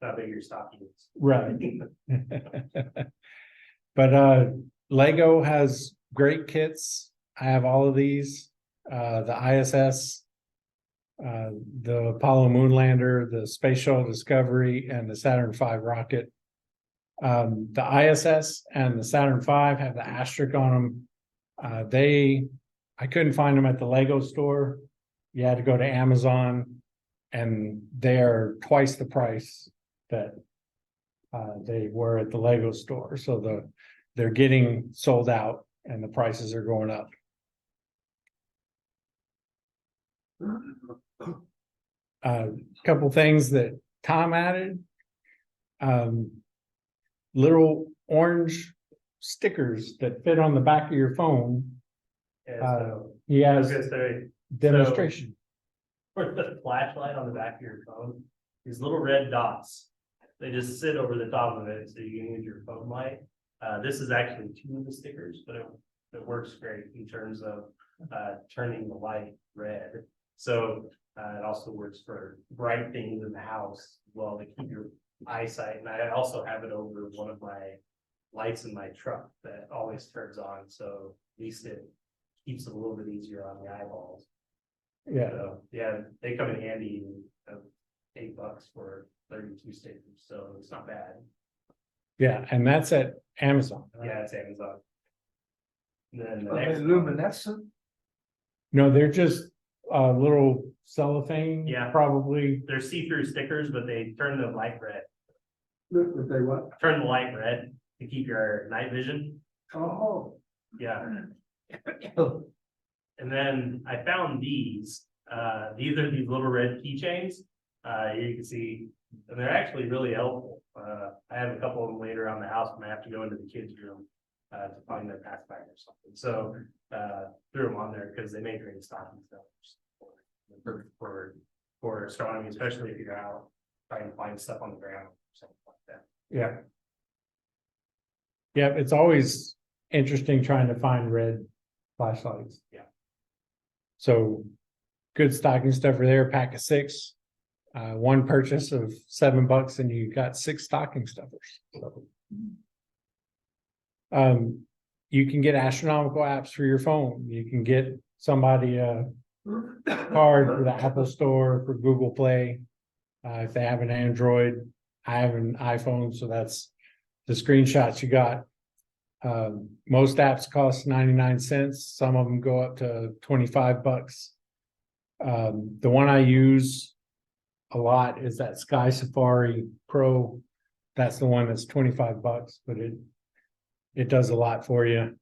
How big your stocking is. Right. But Lego has great kits. I have all of these. The ISS, the Apollo moon lander, the Space Shuttle Discovery, and the Saturn V rocket. The ISS and the Saturn V have the asterisk on them. I couldn't find them at the Lego store. You had to go to Amazon, and they're twice the price that they were at the Lego store. So they're getting sold out, and the prices are going up. A couple things that Tom added. Little orange stickers that fit on the back of your phone. He I was has gonna say, demonstration. for the flashlight on the back of your phone, these little red dots, they just sit over the top of it so you can use your phone light. This is actually 2 of the stickers, but it works great in terms of turning the light red. So it also works for bright things in the house as well, to keep your eyesight. And I also have it over one of my lights in my truck that always turns on, so at least it keeps it a little bit easier on the eyeballs. Yeah. So, yeah, they come in handy, $8 for 32 stickers, so it's not bad. Yeah, and that's at Amazon. Right? Yeah, it's Amazon. And then the Are they next one, luminescent? No, they're just little cellophane. Yeah. Probably. they're see-through stickers, but they turn the light red. Look, they what? Turn the light red to keep your night vision. Oh. Yeah. And then I found these. These are these little red keychains. You can see, and they're actually really helpful. I have a couple of them laid around the house when I have to go into the kids' room to find their pacifier or something. So threw them on there because they make great stocking stuffers for astronomy, especially if you're out trying to find stuff on the ground or something like that. Yeah. Yeah, it's always interesting trying to find red flashlights. Yeah. So good stocking stuffer there, pack of 6. One purchase of $7 and you got 6 stocking stuffers. So, you can get astronomical apps for your phone. You can get somebody a card for the Apple Store, for Google Play. If they have an Android, I have an iPhone, so that's the screenshots you got. Most apps cost 99 cents. Some of them go up to $25. The one I use a lot is that Sky Safari Pro. That's the one that's $25, but it does a lot for you.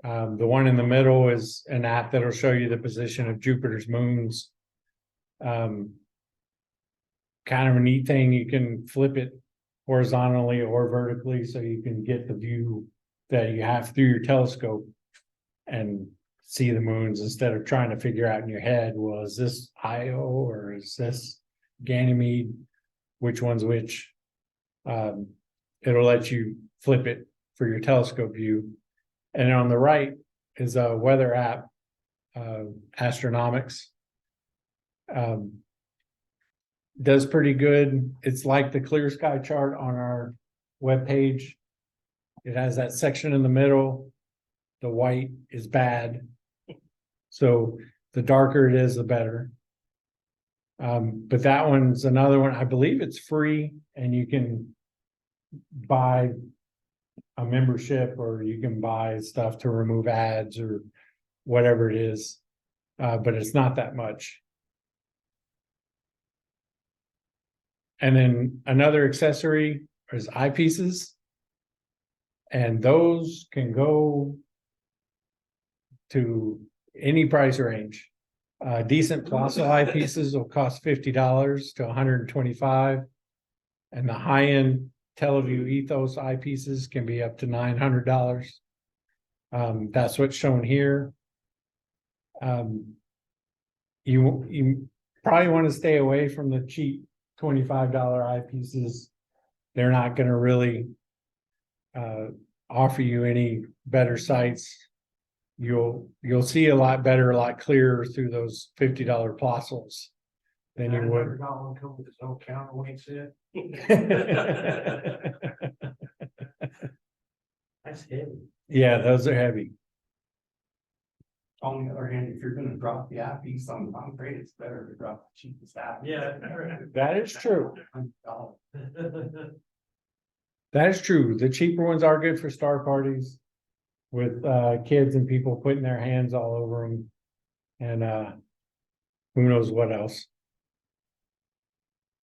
The one in the middle is an app that'll show you the position of Jupiter's moons. Kind of a neat thing, you can flip it horizontally or vertically so you can get the view that you have through your telescope and see the moons instead of trying to figure out in your head, well, is this Io or is this Ganymede? Which one's which? It'll let you flip it for your telescope view. And on the right is a weather app, Astronomics. Does pretty good. It's like the clear sky chart on our webpage. It has that section in the middle. The white is bad. So the darker it is, the better. But that one's another one. I believe it's free and you can buy a membership or you can buy stuff to remove ads or whatever it is. But it's not that much. And then another accessory is eyepieces. And those can go to any price range. Decent Plossel eyepieces will cost $50 to $125. And the high-end Teleview Ethos eyepieces can be up to $900. That's what's shown here. You probably want to stay away from the cheap $25 eyepieces. They're not going to really offer you any better sights. You'll see a lot better, a lot clearer through those $50 Plossels than you would. $900 come with its own counterweight set. That's heavy. Yeah, those are heavy. On the other hand, if you're gonna drop the eyepiece on concrete, it's better to drop the cheapest eyepiece. Yeah. That is true. $100. That is true. The cheaper ones are good for star parties with kids and people putting their hands all over them. And who knows what else.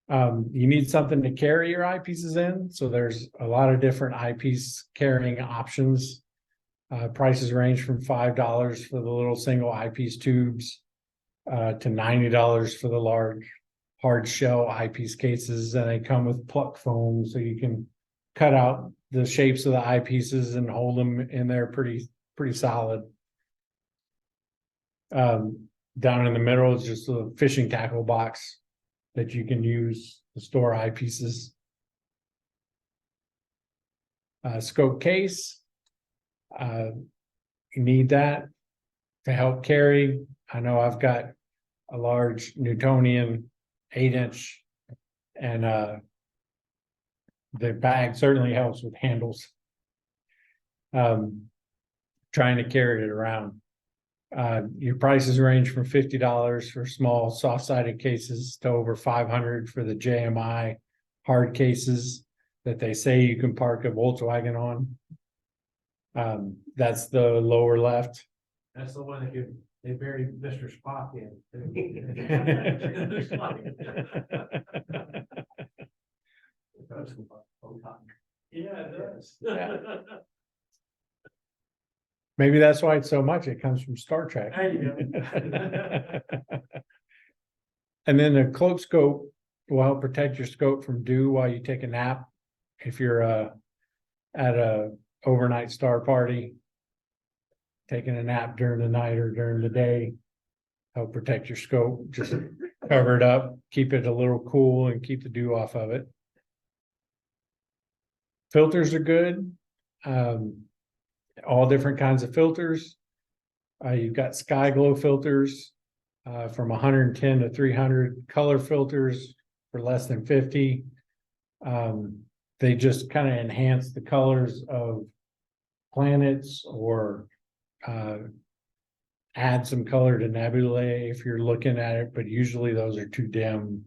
You need something to carry your eyepieces in. So there's a lot of different eyepiece carrying options. Prices range from $5 for the little single eyepiece tubes to $90 for the large hard shell eyepiece cases. And they come with pluck foam so you can cut out the shapes of the eyepieces and hold them in there pretty solid. Down in the middle is just a fishing tackle box that you can use to store eyepieces. Scope case. You need that to help carry. I know I've got a large Newtonian 8-inch and the bag certainly helps with handles. Trying to carry it around. Your prices range from $50 for small soft-sided cases to over $500 for the JMI hard cases that they say you can park a Volkswagen on. That's the lower left. That's the one that they buried Mr. Spock in. Yeah, it does. Yeah. Maybe that's why it's so much. It comes from Star Trek. There you go. And then the cloak scope will help protect your scope from dew while you take a nap. If you're at a overnight star party, taking a nap during the night or during the day, help protect your scope. Just cover it up, keep it a little cool and keep the dew off of it. Filters are good. All different kinds of filters. You've got sky glow filters from 110 to 300, color filters for less than 50. They just kind of enhance the colors of planets or add some color to nebulae if you're looking at it, but usually those are too dim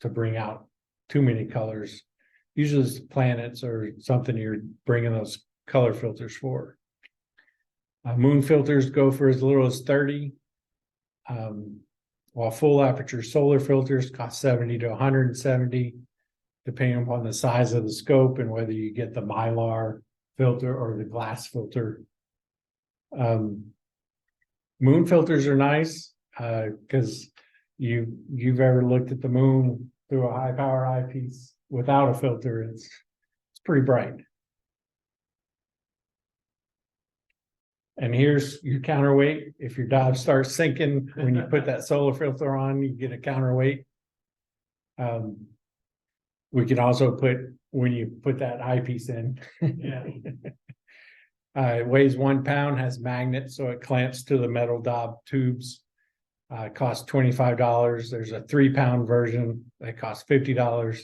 to bring out too many colors. Usually it's planets or something you're bringing those color filters for. Moon filters go for as little as 30. while full aperture solar filters cost 70 to 170, depending upon the size of the scope and whether you get the Mylar filter or the glass filter. Moon filters are nice, because you've ever looked at the moon through a high power eyepiece without a filter, it's pretty bright. And here's your counterweight. If your dive starts sinking, when you put that solar filter on, you get a counterweight. We can also put, when you put that eyepiece in. Yeah. It weighs 1 pound, has magnets, so it clamps to the metal Dob tubes. It costs $25. There's a 3 pound version that costs $50.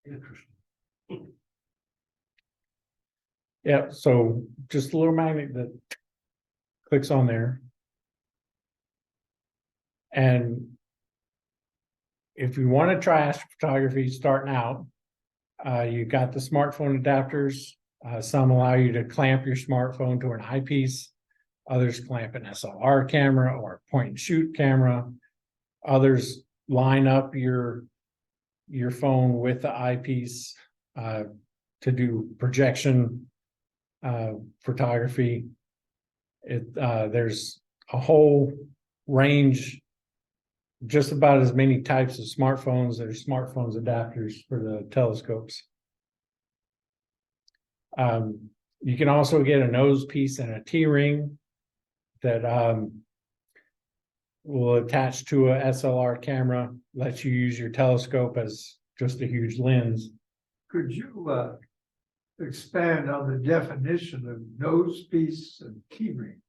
Interesting. Yeah, so just a little magnet that clicks on there. And if you want to try astrophotography starting out, you got the smartphone adapters. Some allow you to clamp your smartphone to an eyepiece. Others clamp an SLR camera or a point and shoot camera. Others line up your phone with the eyepiece to do projection photography. There's a whole range, just about as many types of smartphones. There's smartphones adapters for the telescopes. You can also get a nose piece and a T-ring that will attach to a SLR camera, lets you use your telescope as just a huge lens. Could you expand on the definition of nose piece and key ring?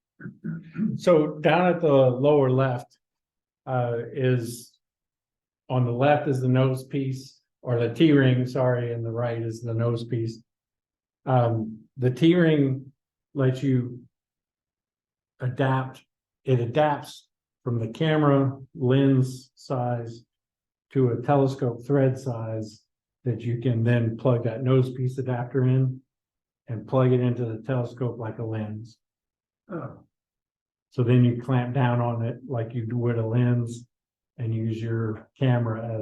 So down at the lower left is, on the left is the nose piece, or the T-ring, sorry, and the right is the nose piece. The T-ring lets you adapt. It adapts from the camera lens size to a telescope thread size that you can then plug that nose piece adapter in and plug it into the telescope like a lens. Oh, So then you clamp down on it like you would a lens and use your camera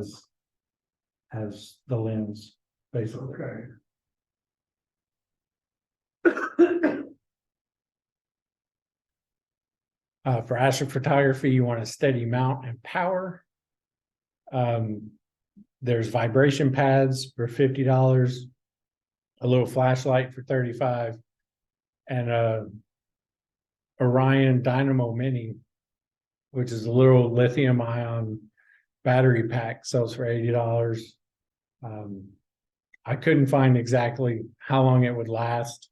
as the lens, basically. okay. For astrophotography, you want a steady mount and power. There's vibration pads for $50, a little flashlight for $35, and a Orion Dynamo Mini, which is a little lithium ion battery pack, sells for $80. I couldn't find exactly how long it would last.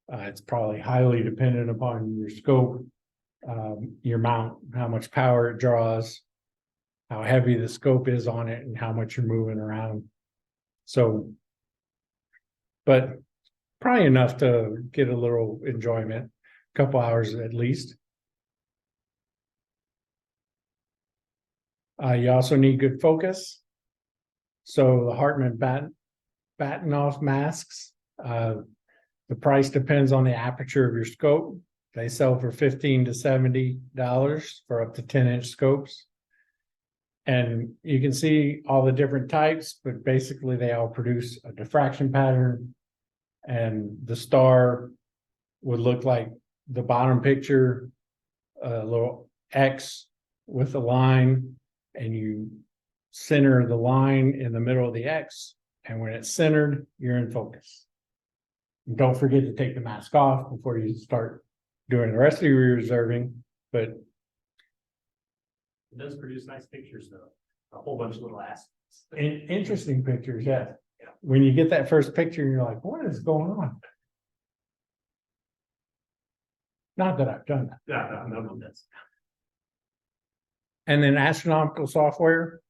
It's probably highly dependent upon your scope, your mount, how much power it draws, how heavy the scope is on it, and how much you're moving around. So, but probably enough to get a little enjoyment, a couple hours at least. You also need good focus. So the Hartman Batten-off masks, the price depends on the aperture of your scope. They sell for $15 to $70 for up to 10-inch scopes. And you can see all the different types, but basically they all produce a diffraction pattern. And the star would look like the bottom picture, a little X with a line, and you center the line in the middle of the X. And when it's centered, you're in focus. And don't forget to take the mask off before you start doing the rest of your reserving, but It does produce nice pictures though, a whole bunch of little aspects. interesting pictures, yeah. Yeah. When you get that first picture, you're like, what is going on? Not that I've done that. No one does. And then astronomical software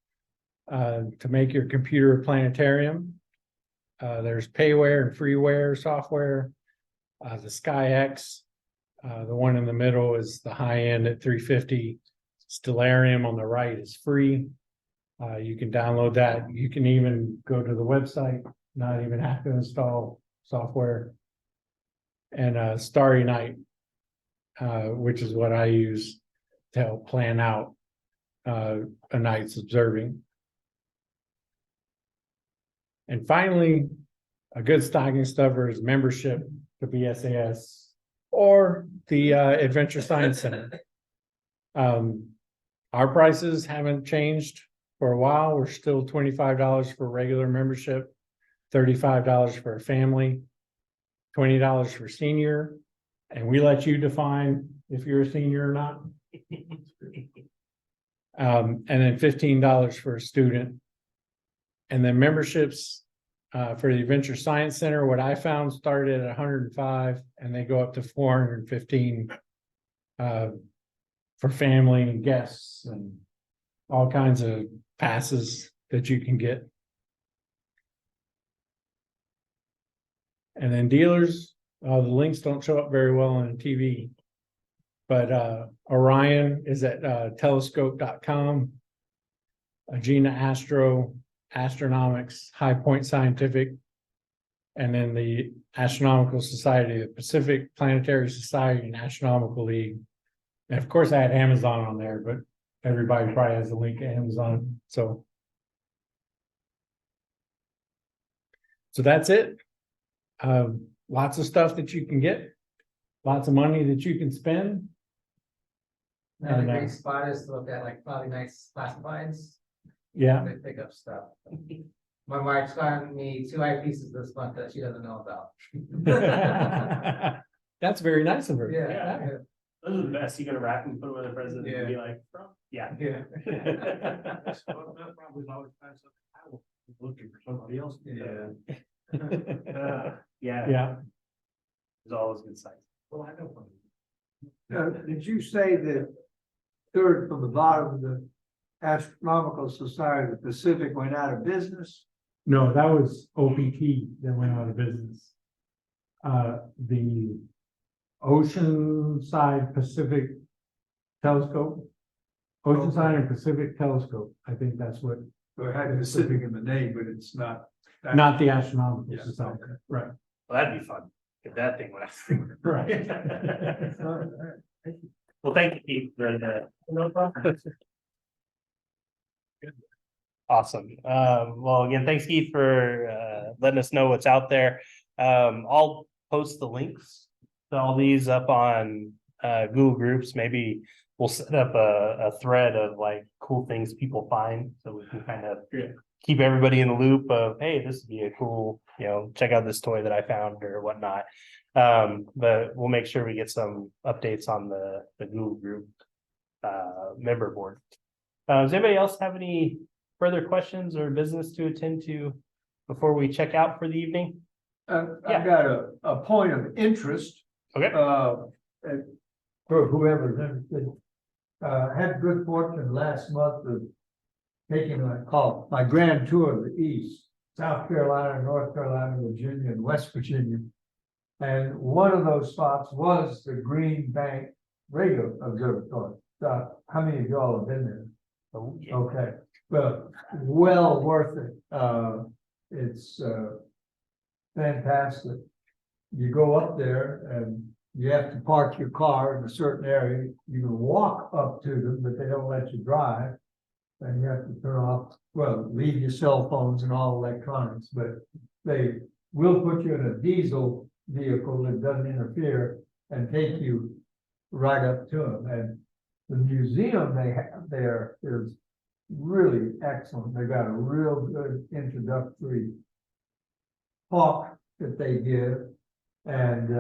to make your computer a planetarium. There's payware and freeware software. The SkyX, the one in the middle is the high end at $350. Stellarium on the right is free. You can download that. You can even go to the website, not even have to install software. And Starry Night, which is what I use. to help plan out a night's observing. And finally, a good stocking stuffer is membership to BSAS or the Adventure Science Center. Our prices haven't changed for a while. We're still $25 for regular membership, $35 for a family, $20 for senior, and we let you define if you're a senior or not. And then $15 for a student. And then memberships for the Adventure Science Center, what I found started at 105 and they go up to 415 for family and guests and all kinds of passes that you can get. And then dealers, the links don't show up very well on TV. But Orion is at telescope.com. Agena Astro, Astronomics, High Point Scientific, and then the Astronomical Society, the Pacific Planetary Society and Astronomical League. And of course, I had Amazon on there, but everybody probably has a link to Amazon. So that's it. Lots of stuff that you can get, lots of money that you can spend. Another great spot is to look at like Cloudy Nights classifieds. Yeah. They pick up stuff. My wife's gotten me 2 eyepieces this month that she doesn't know about. That's very nice of her. Yeah. Those are the best. You gotta wrap and put them with the president and be like, yeah. Yeah. Probably always find something I was looking for somebody else. Yeah. Yeah. Yeah. There's always good sites. Well, I know. Did you say that third from the bottom, the Astronomical Society of the Pacific went out of business? No, that was OPT that went out of business. The Oceanside Pacific Telescope, Oceanside and Pacific Telescope, I think that's what. So it had Pacific in the name, but it's not. Not the Astronomical Yeah, Society, okay. right? Well, that'd be fun. If that thing went out. Right. Well, thank you, Keith, for the. No problem. Awesome. Well, again, thanks, Keith, for letting us know what's out there. I'll post the links to all these up on Google Groups. Maybe we'll set up a thread of like cool things people find so we can kind of keep everybody in the loop of, hey, this would be a cool, check out this toy that I found or whatnot. But we'll make sure we get some updates on the Google Group member board. Does anybody else have any further questions or business to attend to before we check out for the evening? I've got a point of interest. Okay. For whoever's interested. Had good fortune last month of taking my grand tour of the East, South Carolina, North Carolina, Virginia, and West Virginia. And one of those spots was the Green Bank Radio Observatory. How many of y'all have been there? Oh, yeah. Okay, well worth it. It's fantastic. You go up there and you have to park your car in a certain area. You can walk up to them, but they don't let you drive. And you have to turn off, leave your cell phones and all electronics, but they will put you in a diesel vehicle that doesn't interfere and take you right up to them. And the museum they have there is really excellent. They got a real good introductory talk that they give. And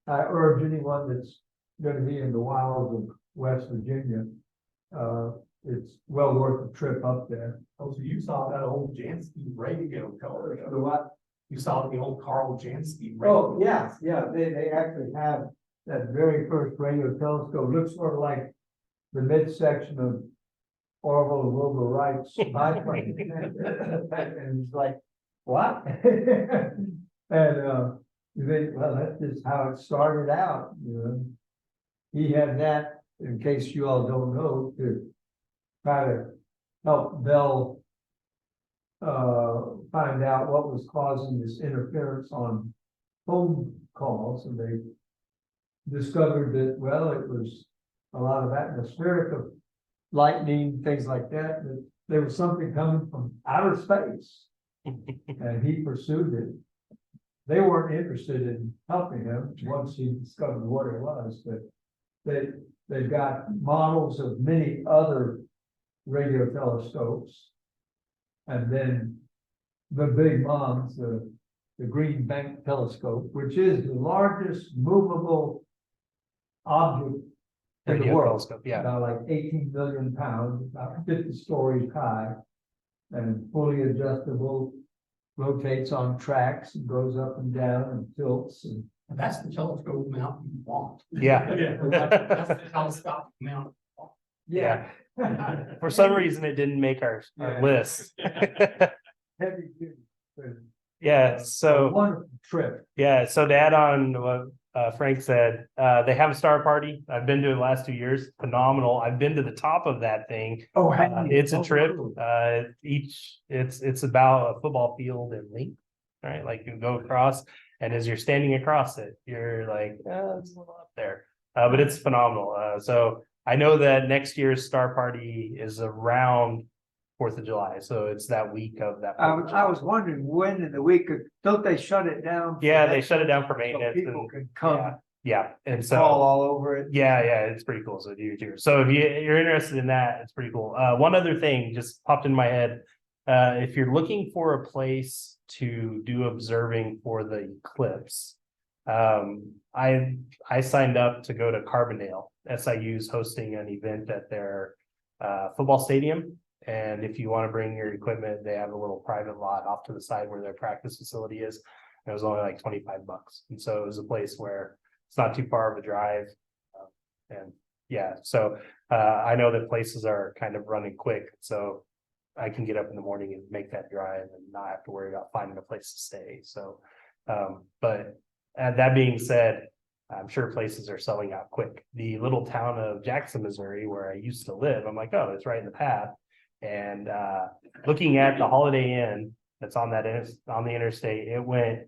I urge anyone that's going to be in the wilds of West Virginia, it's well worth the trip up there. Oh, so you saw that old Jansky radio color? The what? You saw the old Carl Jansky radio? Oh, yeah, they actually have that very first radio telescope. Looks sort of like the midsection of Orville and Wilbur Wright's biplane. And it's like, what? And you think, well, that's just how it started out, He had that, in case you all don't know, to try to help Bell find out what was causing this interference on phone calls, and they discovered that, it was a lot of atmospheric of lightning, things like that, that there was something coming from outer space. And he pursued it. They weren't interested in helping him once he discovered what it was, but they've got models of many other radio telescopes. And then the big moms, the Green Bank Telescope, which is the largest movable object in the Radio world. telescope, yeah. About like 18 million pounds, about 50 stories high, and fully adjustable, rotates on tracks, and goes up and down and tilts. And That's the telescope mount you want. Yeah. That's the telescope mount. Yeah. For some reason, it didn't make our Yeah. list. Heavy duty. but, Yeah, a so, wonderful trip. yeah, so to add on what Frank said, they have a star party. I've been to it the last 2 years, phenomenal. I've been to the top of that thing. Oh, It's a trip, it's about a football field in length, right? Like you go across, and as you're standing across it, you're like, it's a little up there. But it's phenomenal. So I know that next year's star party is around 4th of July, so it's that week of that. I was wondering when in the week, don't they shut it down? Yeah, they shut it down for So maintenance. people and- can come Yeah, and and so. crawl all over it. Yeah, it's pretty cool. So do you too. So if you're interested in that, it's pretty cool. One other thing just popped in my head. If you're looking for a place to do observing for the eclipse, I signed up to go to Carbondale. SIU's hosting an event at their football stadium. And if you want to bring your equipment, they have a little private lot off to the side where their practice facility is. It was only like $25. And so it was a place where it's not too far of a drive. And yeah, so I know that places are kind of running quick, so I can get up in the morning and make that drive and not have to worry about finding a place to stay. So, but that being said, I'm sure places are selling out quick. The little town of Jackson, Missouri, where I used to live, I'm like, oh, it's right in the path. And looking at the Holiday Inn that's on the interstate, it went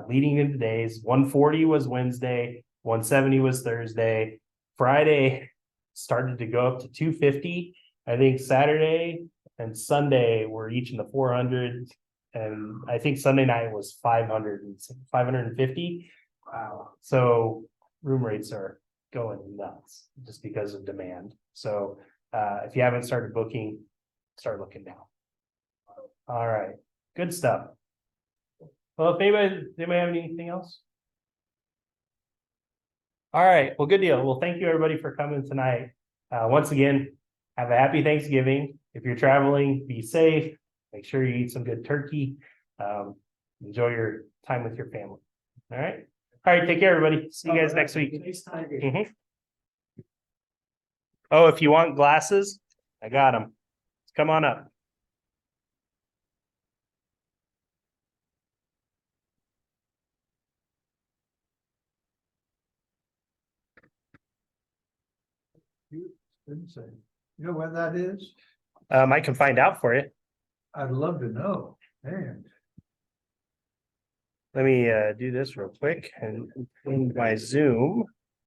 leading into days. 140 was Wednesday, 170 was Thursday. Friday started to go up to 250. I think Saturday and Sunday were each in the 400s. And I think Sunday night was 550. Wow. So room rates are going nuts just because of demand. So if you haven't started booking, start looking now. All right, good stuff. Well, if anybody have anything else? All right, well, good deal. Well, thank you everybody for coming tonight. Once again, have a happy Thanksgiving. If you're traveling, be safe. Make sure you eat some good turkey. Enjoy your time with your family. All right. All right, take care, everybody. See you guys next week. Mhm. Oh, if you want glasses, I got them. Come on up. Didn't say. You know where that is? I can find out for you. I'd love to know. Man. Let me do this real quick and in my Zoom.